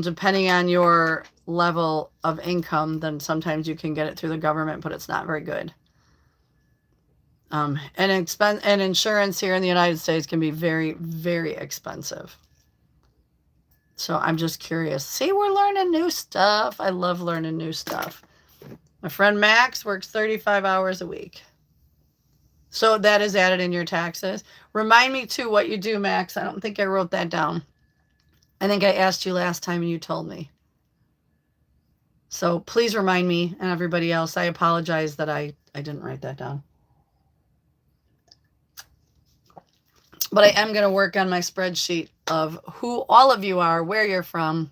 Depending on your level of income, then sometimes you can get it through the government, but it's not very good. And insurance here in the United States can be very, very expensive. So I'm just curious. See, we're learning new stuff. I love learning new stuff. My friend Max works 35 hours a week. So that is added in your taxes. Remind me too what you do, Max. I don't think I wrote that down. I think I asked you last time and you told me. So please remind me and everybody else. I apologize that I didn't write that down. But I am going to work on my spreadsheet of who all of you are, where you're from,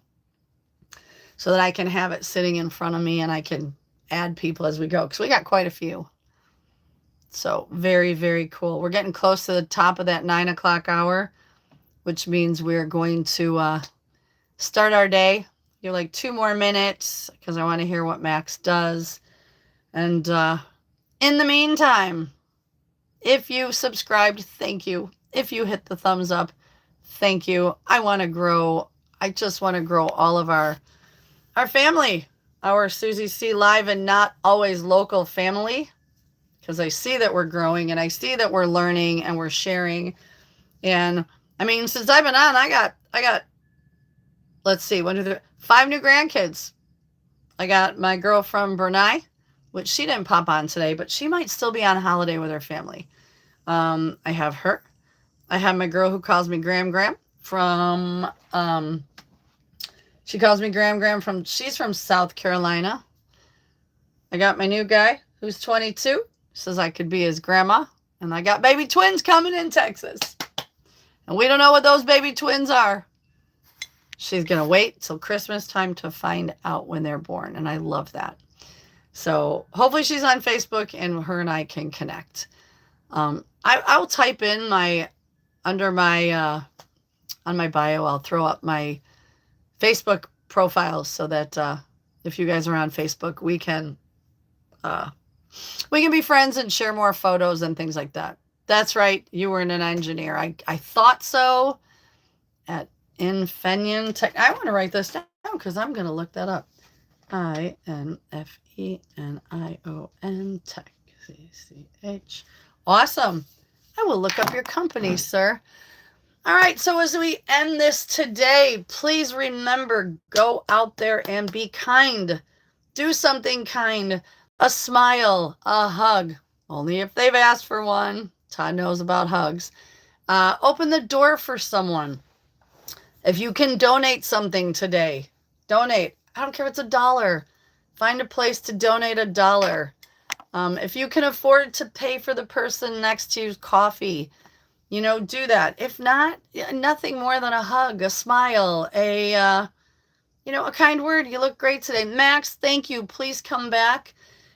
so that I can have it sitting in front of me and I can add people as we go, because we got quite a few. So very, very cool. We're getting close to the top of that 9 o'clock hour, which means we're going to start our day. You're like 2 more minutes because I want to hear what Max does. And in the meantime, if you subscribed, thank you. If you hit the thumbs up, thank you. I want to grow. I just want to grow all of our family, our Soozy-C Live and Not Always Local family, because I see that we're growing and I see that we're learning and we're sharing. And I mean, since I've been on, I got, let's see, 5 new grandkids. I got my girl from Brunei, which she didn't pop on today, but she might still be on holiday with her family. I have her. I have my girl who calls me Gram from She calls me Graham she's from South Carolina. I got my new guy who's 22. Says I could be his grandma. And I got baby twins coming in Texas. And we don't know what those baby twins are. She's going to wait till Christmas time to find out when they're born. And I love that. So hopefully she's on Facebook and her and I can connect. I'll type in on my bio, I'll throw up my Facebook profile so that if you guys are on Facebook, we can be friends and share more photos and things like that. That's right. You were an engineer. I thought so at Infenion Tech. I want to write this down because I'm going to look that up. Infenion Tech. CCH. Awesome. I will look up your company, sir. All right. So as we end this today, please remember, go out there and be kind. Do something kind. A smile, a hug. Only if they've asked for one. Todd knows about hugs. Open the door for someone. If you can donate something today, donate. I don't care if it's $1. Find a place to donate $1. If you can afford to pay for the person next to you's coffee, do that. If not, nothing more than a hug, a smile, a kind word. You look great today. Max, thank you. Please come back.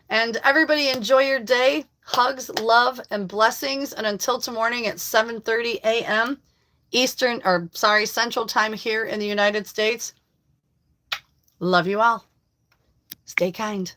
And everybody enjoy your day. Hugs, love, and blessings. And until tomorrow morning at 7:30 a.m. Central Time here in the United States. Love you all. Stay kind.